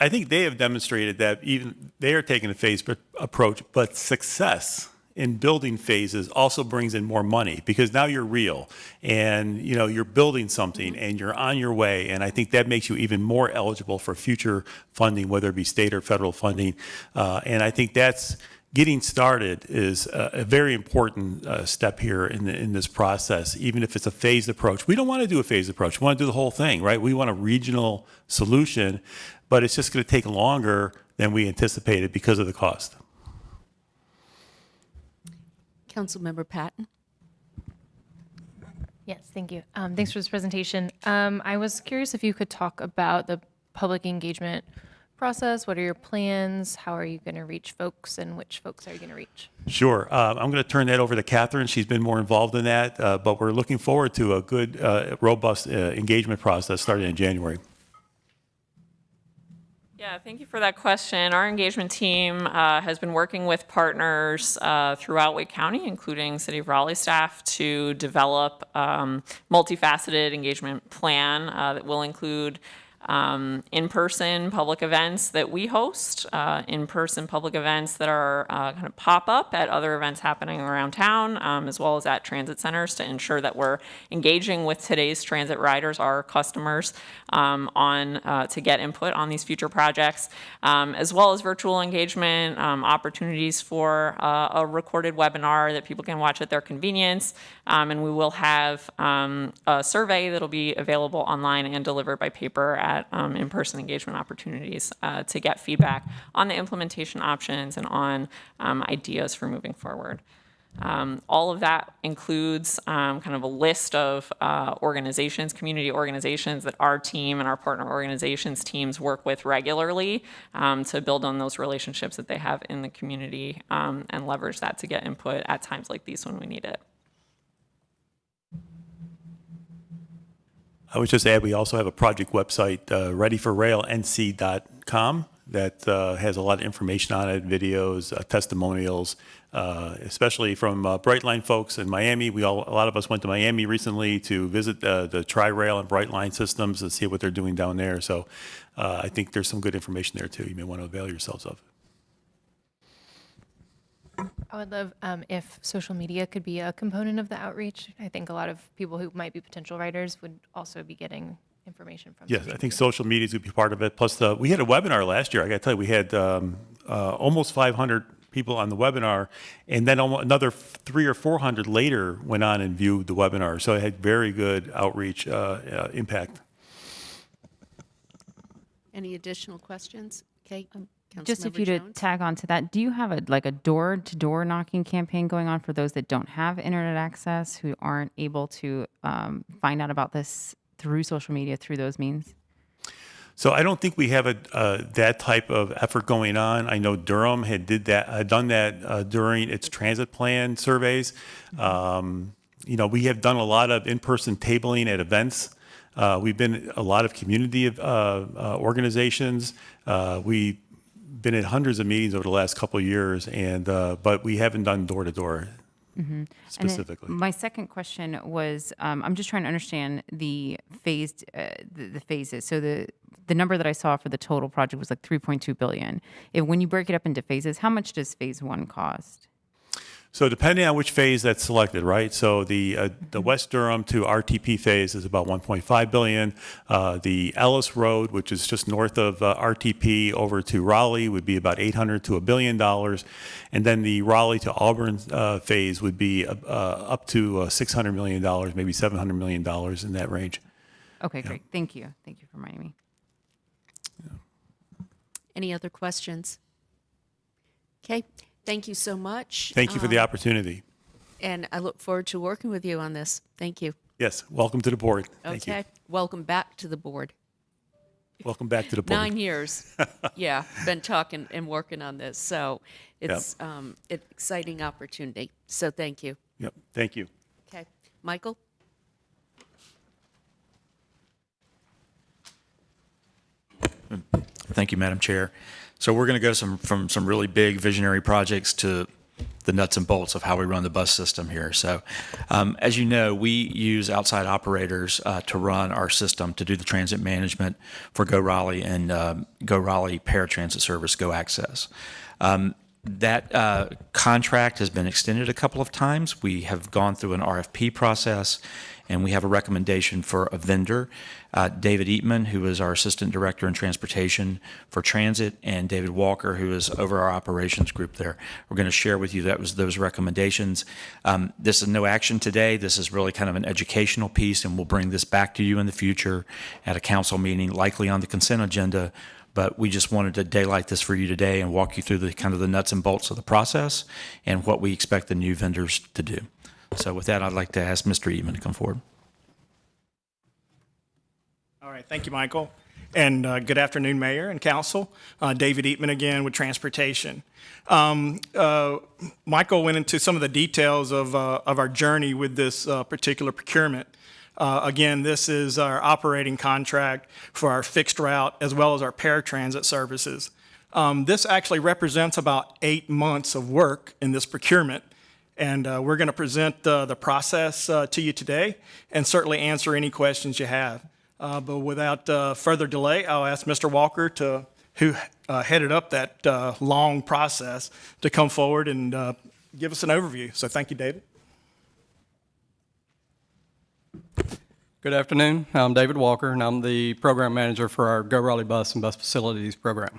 I think they have demonstrated that even they are taking a phased approach, but success in building phases also brings in more money, because now you're real and you're building something and you're on your way. And I think that makes you even more eligible for future funding, whether it be state or federal funding. And I think that's getting started is a very important step here in this process, even if it's a phased approach. We don't want to do a phased approach. We want to do the whole thing, right? We want a regional solution, but it's just going to take longer than we anticipated because of the cost. Councilmember Patton. Yes, thank you. Thanks for this presentation. I was curious if you could talk about the public engagement process. What are your plans? How are you going to reach folks, and which folks are you going to reach? Sure. I'm going to turn that over to Catherine. She's been more involved in that, but we're looking forward to a good, robust engagement process starting in January. Yeah, thank you for that question. Our engagement team has been working with partners throughout Wake County, including City of Raleigh staff, to develop multifaceted engagement plan that will include in-person public events that we host, in-person public events that are kind of pop up at other events happening around town, as well as at transit centers, to ensure that we're engaging with today's transit riders, our customers, to get input on these future projects, as well as virtual engagement, opportunities for a recorded webinar that people can watch at their convenience, and we will have a survey that'll be available online and delivered by paper at in-person engagement opportunities to get feedback on the implementation options and on ideas for moving forward. All of that includes kind of a list of organizations, community organizations that our team and our partner organizations teams work with regularly to build on those relationships that they have in the community and leverage that to get input at times like these when we need it. I would just add, we also have a project website, readyforrailnc.com, that has a lot of information on it, videos, testimonials, especially from Brightline folks in Miami. A lot of us went to Miami recently to visit the Tri-Rail and Brightline systems and see what they're doing down there. So I think there's some good information there too. You may want to avail yourselves of. I would love if social media could be a component of the outreach. I think a lot of people who might be potential writers would also be getting information from. Yes, social I think media. social media would be part of it. Plus, we had a webinar last year. I got to tell you, we had almost 500 people on the webinar, and then another 300 or 400 later went on and viewed the webinar. So it had very good outreach impact. Any additional questions? Okay. Just if Councilmember you to Jones? tag on to that, do you have a door-to-door knocking campaign going on for those that don't have internet access, who aren't able to find out about this through social media, through those means? So I don't think we have that type of effort going on. I know Durham had done that during its transit plan surveys. We have done a lot of in-person tabling at events. We've been a lot of community organizations. We've been at hundreds of meetings over the last couple of years, but we haven't done door-to-door specifically. My second question was, I'm just trying to understand the phased, the phases. So the number that I saw for the total project was like 3.2 billion. When you break it up into phases, how much does phase one cost? So depending on which phase that's selected, right? So the West Durham to RTP phase is about 1.5 billion. The Ellis Road, which is just north of RTP over to Raleigh, would be about 800 to $1 billion, and then the Raleigh to Auburn phase would be up to $600 million, maybe $700 million in that range. Okay, great. Thank you. Thank you for reminding me. Any other questions? Okay. Thank you so much. Thank you for the opportunity. And I look forward to working with you on this. Thank you. Yes, welcome to the board. Thank Okay. Welcome back to the board. you. Welcome back to the board. 9 years. Yeah, been talking and working on this. So it's an exciting opportunity. So thank you. Yep, thank you. Okay. Michael? Thank you, Madam Chair. So we're going to go from some really big visionary projects to the nuts and bolts of how we run the bus system here. So as you know, we use outside operators to run our system, to do the transit management for Go Raleigh and Go Raleigh Paratransit Service, Go Access. That contract has been extended a couple of times. We have gone through an RFP process, and we have a recommendation for a vendor, David Eatman, who is our Assistant Director in Transportation for Transit, and David Walker, who is over our operations group there. We're going to share with you those recommendations. This is no action today. This is really kind of an educational piece, and we'll bring this back to you in the future at a council meeting, likely on the consent agenda. But we just wanted to daylight this for you today and walk you through the kind of the nuts and bolts of the process and what we expect the new vendors to do. So with that, I'd like to ask Mr. Eatman to come forward. All right, thank you, Michael. And good afternoon, Mayor and Council. David Eatman again with Transportation. Michael went into some of the details of our journey with this particular procurement. Again, this is our operating contract for our fixed route as well as our paratransit services. This actually represents about 8 months of work in this procurement. And we're going to present the process to you today and certainly answer any questions you have. But without further delay, I'll ask Mr. Walker, who headed up that long process, to come forward and give us an overview. So thank you, David. Good afternoon. I'm David Walker, and I'm the program manager for our Go Raleigh Bus and Bus Facilities program.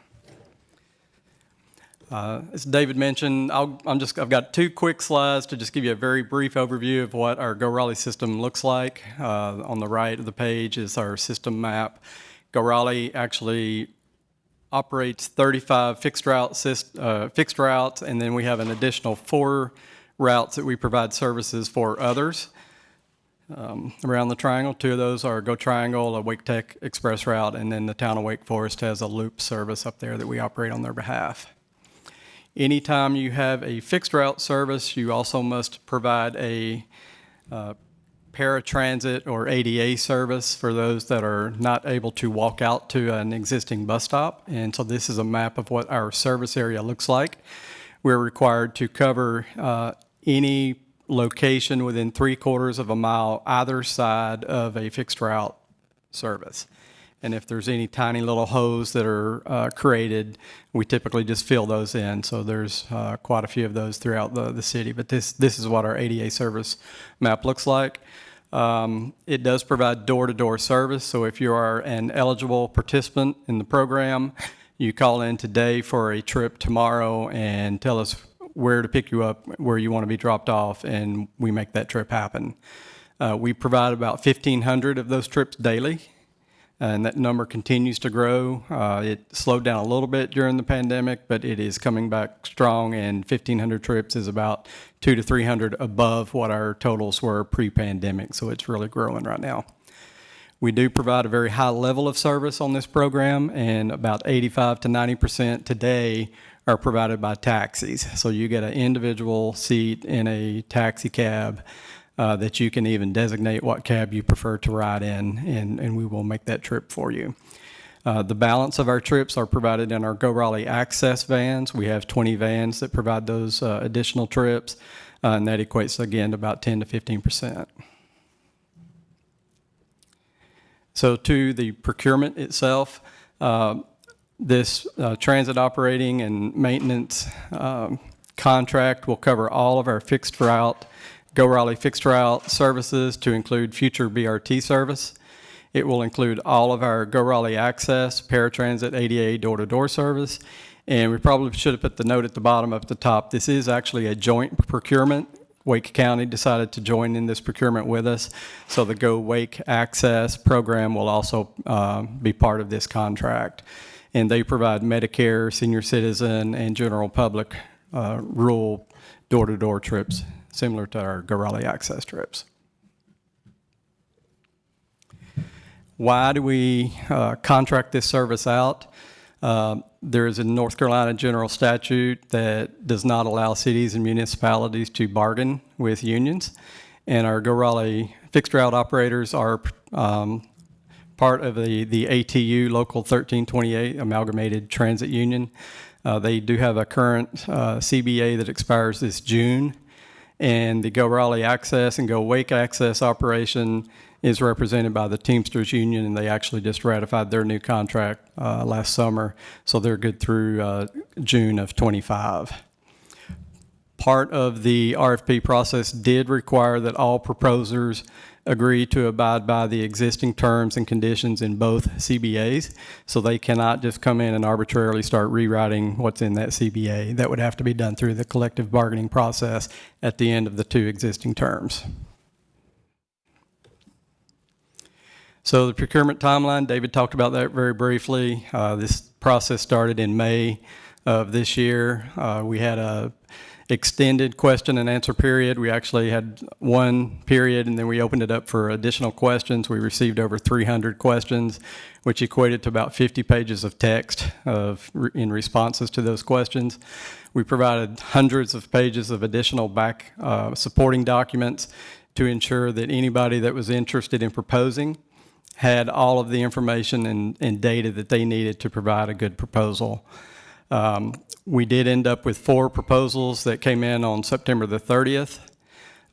As David mentioned, I've got 2 quick slides to just give you a very brief overview of what our Go Raleigh system looks like. On the right of the page is our system map. Go Raleigh actually operates 35 fixed routes, and then we have an additional 4 routes that we provide services for others. Around the triangle, 2 of those are Go Triangle, a Wake Tech Express route, and then the town of Wake Forest has a loop service up there that we operate on their behalf. Anytime you have a fixed route service, you also must provide a paratransit or ADA service for those that are not able to walk out to an existing bus stop. And so this is a map of what our service area looks like. We're required to cover any location within 3/4 of a mile either side of a fixed route service. And if there's any tiny little holes that are created, we typically just fill those in. So there's quite a few of those throughout the city. But this is what our ADA service map looks like. It does provide door-to-door service. So if you are an eligible participant in the program, you call in today for a trip tomorrow and tell us where to pick you up, where you want to be dropped off, and we make that trip happen. We provide about 1,500 of those trips daily, and that number continues to grow. It slowed down a little bit during the pandemic, but it is coming back strong, and 1,500 trips is about 200 to 300 above what our totals were pre-pandemic, so it's really growing right now. We do provide a very high level of service on this program, and about 85 to 90% today are provided by taxis. So you get an individual seat in a taxi cab that you can even designate what cab you prefer to ride in, and we will make that trip for you. The balance of our trips are provided in our Go Raleigh Access vans. We have 20 vans that provide those additional trips, and that equates again to about 10 to 15%. So to the procurement itself, this transit operating and maintenance contract will cover all of our fixed route, Go Raleigh fixed route services to include future BRT service. It will include all of our Go Raleigh Access, paratransit, ADA door-to-door service. And we probably should have put the note at the bottom up at the top. This is actually a joint procurement. Wake County decided to join in this procurement with us. So the Go Wake Access program will also be part of this contract. And they provide Medicare, senior citizen, and general public rural door-to-door trips, similar to our Go Raleigh Access trips. Why do we contract this service out? There is a North Carolina general statute that does not allow cities and municipalities to bargain with unions. And our Go Raleigh fixed route operators are part of the ATU, Local 1328, Amalgamated Transit Union. They do have a current CBA that expires this June. And the Go Raleigh Access and Go Wake Access operation is represented by the Teamsters Union, and they actually just ratified their new contract last summer, so they're good through June of 25. Part of the RFP process did require that all proposers agree to abide by the existing terms and conditions in both CBAs, so they cannot just come in and arbitrarily start rewriting what's in that CBA. That would have to be done through the collective bargaining process at the end of the two existing terms. So the procurement timeline, David talked about that very briefly. This process started in May of this year. We had a extended question and answer period. We actually had one period, and then we opened it up for additional questions. We received over 300 questions, which equated to about 50 pages of text in responses to those questions. We provided hundreds of pages of additional supporting documents to ensure that anybody that was interested in proposing had all of the information and data that they needed to provide a good proposal. We did end up with 4 proposals that came in on September the 30th,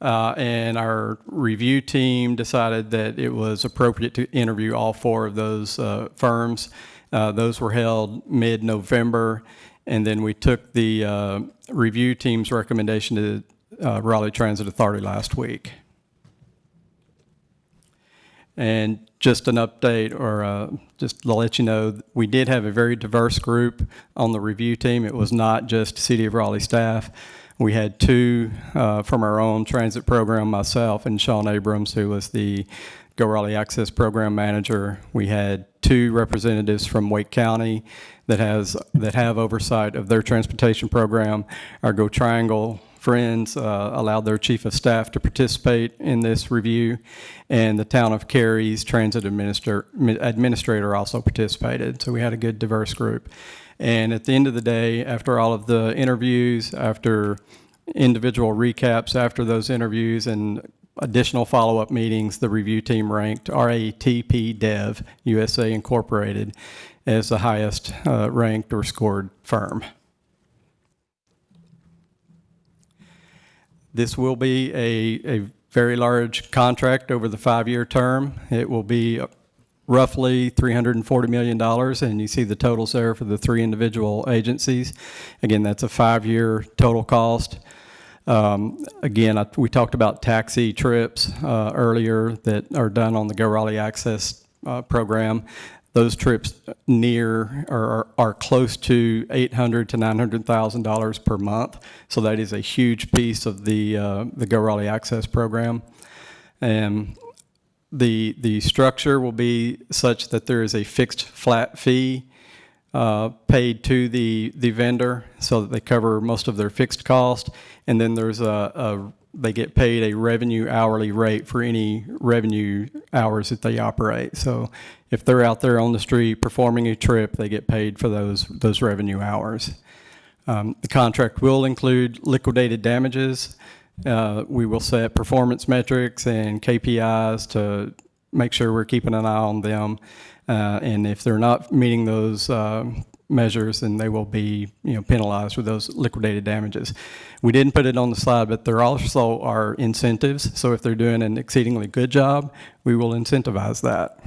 and our review team decided that it was appropriate to interview all 4 of those firms. Those were held mid-November, and then we took the review team's recommendation to Raleigh Transit Authority last week. And just an update, or just to let you know, we did have a very diverse group on the review team. It was not just City of Raleigh staff. We had 2 from our own transit program, myself and Sean Abrams, who was the Go Raleigh Access Program Manager. We had 2 representatives from Wake County that have oversight of their transportation program. Our Go Triangle friends allowed their chief of staff to participate in this review, and the town of Cary's transit administrator also participated. So we had a good diverse group. And at the end of the day, after all of the interviews, after individual recaps after those interviews, and additional follow-up meetings, the review team ranked RATP Dev USA Incorporated as the highest ranked or scored firm. This will be a very large contract over the 5-year term. It will be roughly $340 million, and you see the totals there for the 3 individual agencies. Again, that's a 5-year total cost. Again, we talked about taxi trips earlier that are done on the Go Raleigh Access program. Those trips near or are close to $800,000 to $900,000 per month. So that is a huge piece of the Go Raleigh Access program. And the structure will be such that there is a fixed flat fee paid to the vendor so that they cover most of their fixed cost. And then there's they get paid a revenue hourly rate for any revenue hours that they operate. So if they're out there on the street performing a trip, they get paid for those revenue hours. The contract will include liquidated damages. We will set performance metrics and KPIs to make sure we're keeping an eye on them. And if they're not meeting those measures, then they will be penalized with those liquidated damages. We didn't put it on the slide, but there also are incentives. So if they're doing an exceedingly good job, we will incentivize that.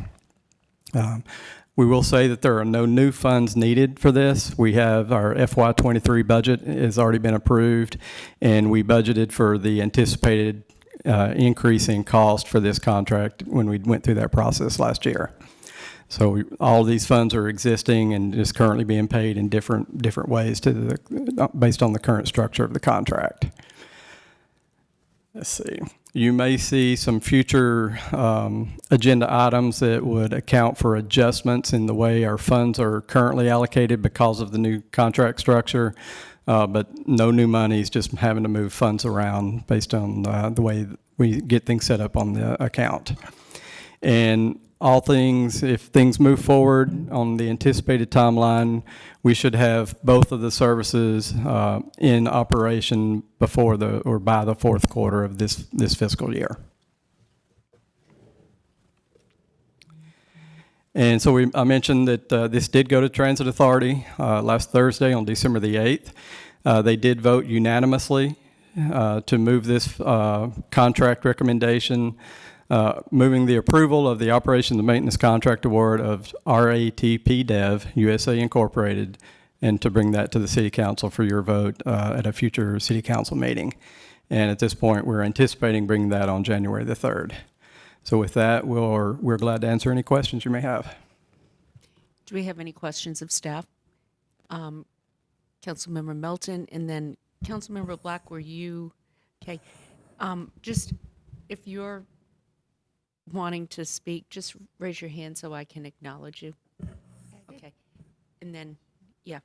We will say that there are no new funds needed for this. We have our FY23 budget has already been approved, and we budgeted for the anticipated increase in cost for this contract when we went through that process last year. So all these funds are existing and just currently being paid in different ways based on the current structure of the contract. Let's see. You may see some future agenda items that would account for adjustments in the way our funds are currently allocated because of the new contract structure, but no new monies, just having to move funds around based on the way we get things set up on the account. And all things, if things move forward on the anticipated timeline, we should have both of the services in operation before by the fourth quarter of this fiscal year. And so I mentioned that this did go to Transit Authority last Thursday on December the 8th. They did vote unanimously to move this contract recommendation, moving the approval of the operation and maintenance contract award of RATP Dev USA Incorporated, and to bring that to the City Council for your vote at a future City Council meeting. And at this point, we're anticipating bringing that on January the 3rd. So with that, we're glad to answer any questions you may have. Do we have any questions of staff? Councilmember Melton, and then Councilmember Black, were you, okay. Just if you're wanting to speak, just raise your hand so I can acknowledge you. Okay. And then, yeah.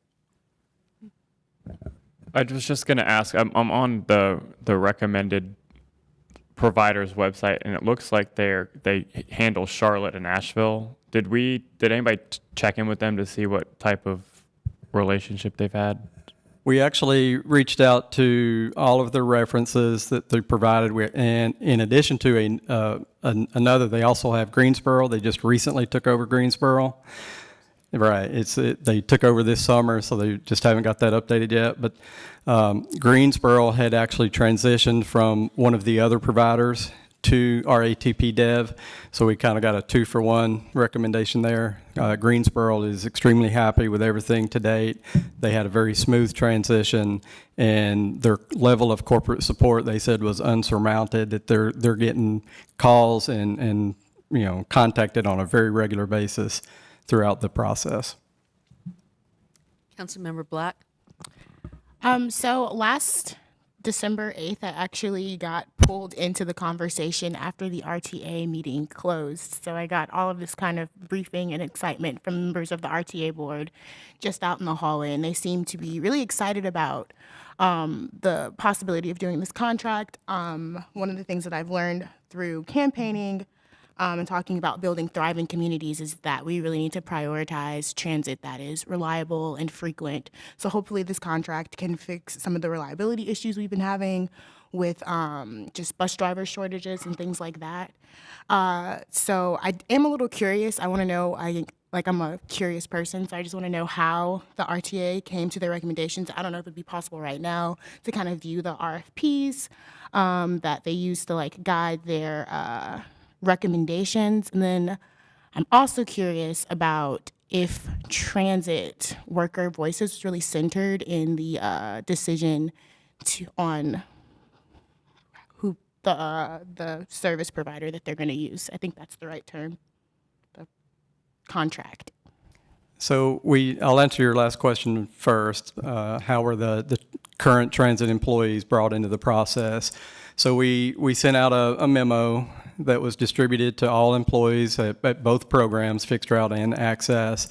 I was just going to ask, I'm on the recommended provider's website, and it looks like they handle Charlotte and Asheville. Did anybody check in with them to see what type of relationship they've had? We actually reached out to all of the references that they provided, and in addition to another, they also have Greensboro. They just recently took over Greensboro. Right, they took over this summer, so they just haven't got that updated yet. But Greensboro had actually transitioned from one of the other providers to RATP Dev, so we kind of got a 2-for-1 recommendation there. Greensboro is extremely happy with everything to date. They had a very smooth transition, and their level of corporate support, they said, was unsurmounted. That they're getting calls and contacted on a very regular basis throughout the process. Councilmember Black? So last December 8th, I actually got pulled into the conversation after the RTA meeting closed. So I got all of this kind of briefing and excitement from members of the RTA board just out in the hallway, and they seemed to be really excited about the possibility of doing this contract. One of the things that I've learned through campaigning and talking about building thriving communities is that we really need to prioritize transit that is reliable and frequent. So hopefully this contract can fix some of the reliability issues we've been having with just bus driver shortages and things like that. So I am a little curious. I want to know, I'm a curious person, so I just want to know how the RTA came to their recommendations. I don't know if it'd be possible right now to kind of view the RFPs that they use to like guide their recommendations. And then I'm also curious about if transit worker voices was really centered in the decision on who the service provider that they're going to use. I think that's the right term. The contract. So I'll answer your last question first. How were the current transit employees brought into the process? So we sent out a memo that was distributed to all employees at both programs, Fixed Route and Access,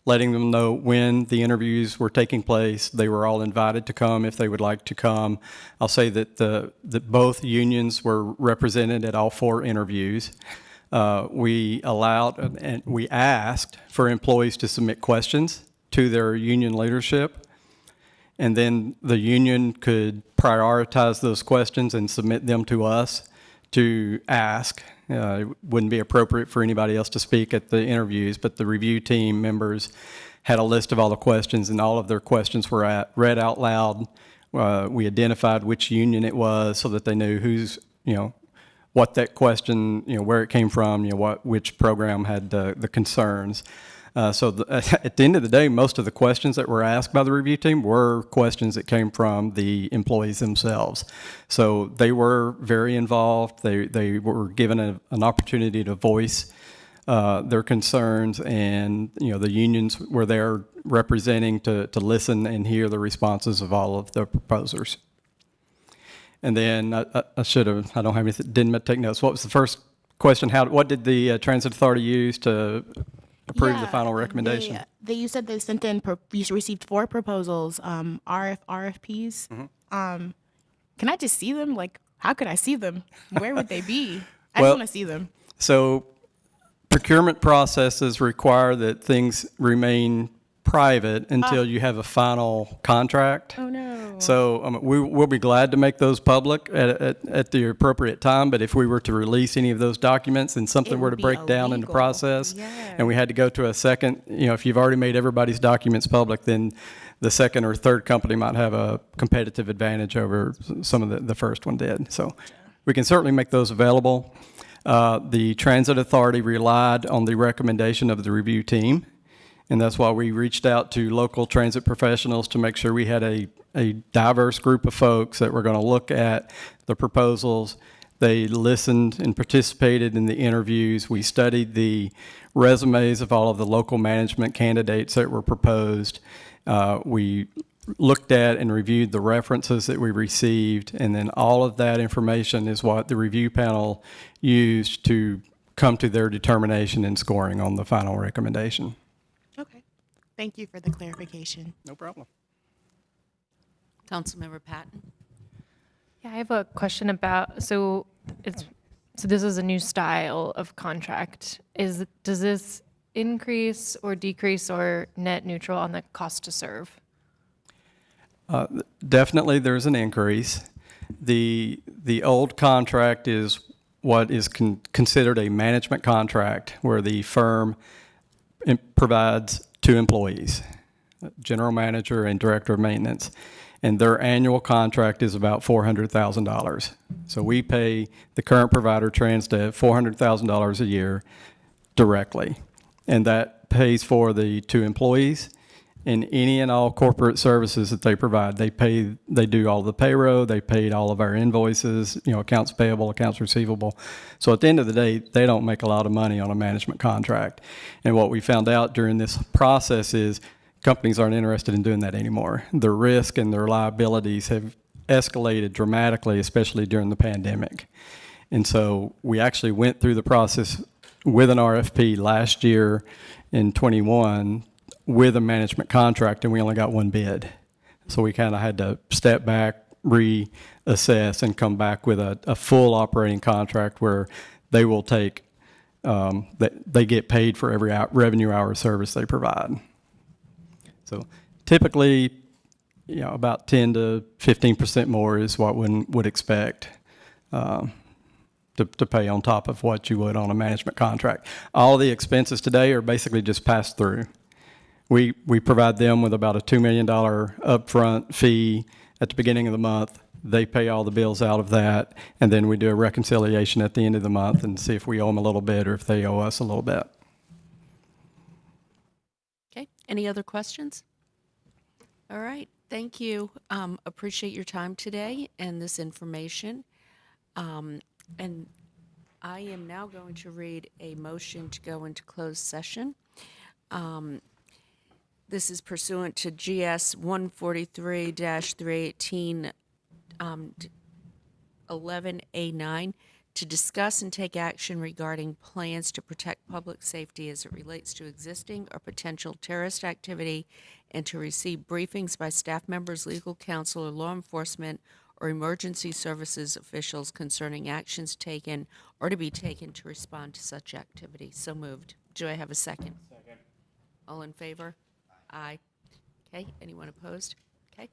letting them know when the interviews were taking place. They were all invited to come if they would like to come. I'll say that that both unions were represented at all 4 interviews. We allowed and we asked for employees to submit questions to their union leadership, and then the union could prioritize those questions and submit them to us to ask. It wouldn't be appropriate for anybody else to speak at the interviews, but the review team members had a list of all the questions, and all of their questions were read out loud. We identified which union it was so that they knew who's, what that question, where it came from, which program had the concerns. So at the end of the day, most of the questions that were asked by the review team were questions that came from the employees themselves. So they were very involved. They were given an opportunity to voice their concerns, and the unions were there representing to listen and hear the responses of all of the proposers. And then I don't have anything, didn't take notes. What was the first question? What did the Transit Authority use to approve the final recommendation? You said they sent in, you received 4 proposals, RFPs. Mm-hmm. Can I just see them? Like, how could I see them? Where would they be? I Well, just want to see them. So procurement processes require that things remain private until you have a final contract. Oh, no. So we'll be glad to make those public at the appropriate time, but if we were to release any of those documents and something were to break down in the process, and we had to go to a second, if you've already made everybody's documents public, then the second or third company might have a competitive advantage over some of the first one did. So we can certainly make those available. The Transit Authority relied on the recommendation of the review team, and that's why we reached out to local transit professionals to make sure we had a diverse group of folks that were going to look at the proposals. They listened and participated in the interviews. We studied the resumes of all of the local management candidates that were proposed. We looked at and reviewed the references that we received, and then all of that information is what the review panel used to come to their determination and scoring on the final recommendation. Okay. Thank you for the clarification. No problem. Councilmember Patton. Yeah, I have a question about, so this is a new style of contract. Does this increase or decrease or net neutral on the cost to serve? Definitely there's an increase. The old contract is what is considered a management contract, where the firm provides 2 employees, general manager and director of maintenance, and their annual contract is about $400,000. So we pay the current provider, Transdev, $400,000 a year directly, and that pays for the 2 employees and any and all corporate services that they provide. They do all the payroll, they paid all of our invoices, accounts payable, accounts receivable. So at the end of the day, they don't make a lot of money on a management contract. And what we found out during this process is companies aren't interested in doing that anymore. Their risk and their liabilities have escalated dramatically, especially during the pandemic. And so we actually went through the process with an RFP last year in 21 with a management contract, and we only got 1 bid. So we kind of had to step back, reassess, and come back with a full operating contract where they will take, they get paid for every revenue hour of service they provide. So typically, about 10 to 15% more is what one would expect to pay on top of what you would on a management contract. All the expenses today are basically just passed through. We provide them with about a $2 million upfront fee at the beginning of the month. They pay all the bills out of that, and then we do a reconciliation at the end of the month and see if we owe them a little bit or if they owe us a little bit. Okay, any other questions? All right, thank you. Appreciate your time today and this information. And I am now going to read a motion to go into closed session. This is pursuant to GS 143-318 11A9 to discuss and take action regarding plans to protect public safety as it relates to existing or potential terrorist activity and to receive briefings by staff members, legal counsel, or law enforcement or emergency services officials concerning actions taken or to be taken to respond to such activity. So moved. Do I have a second? Second. All in favor? Aye. Okay, anyone opposed? Okay.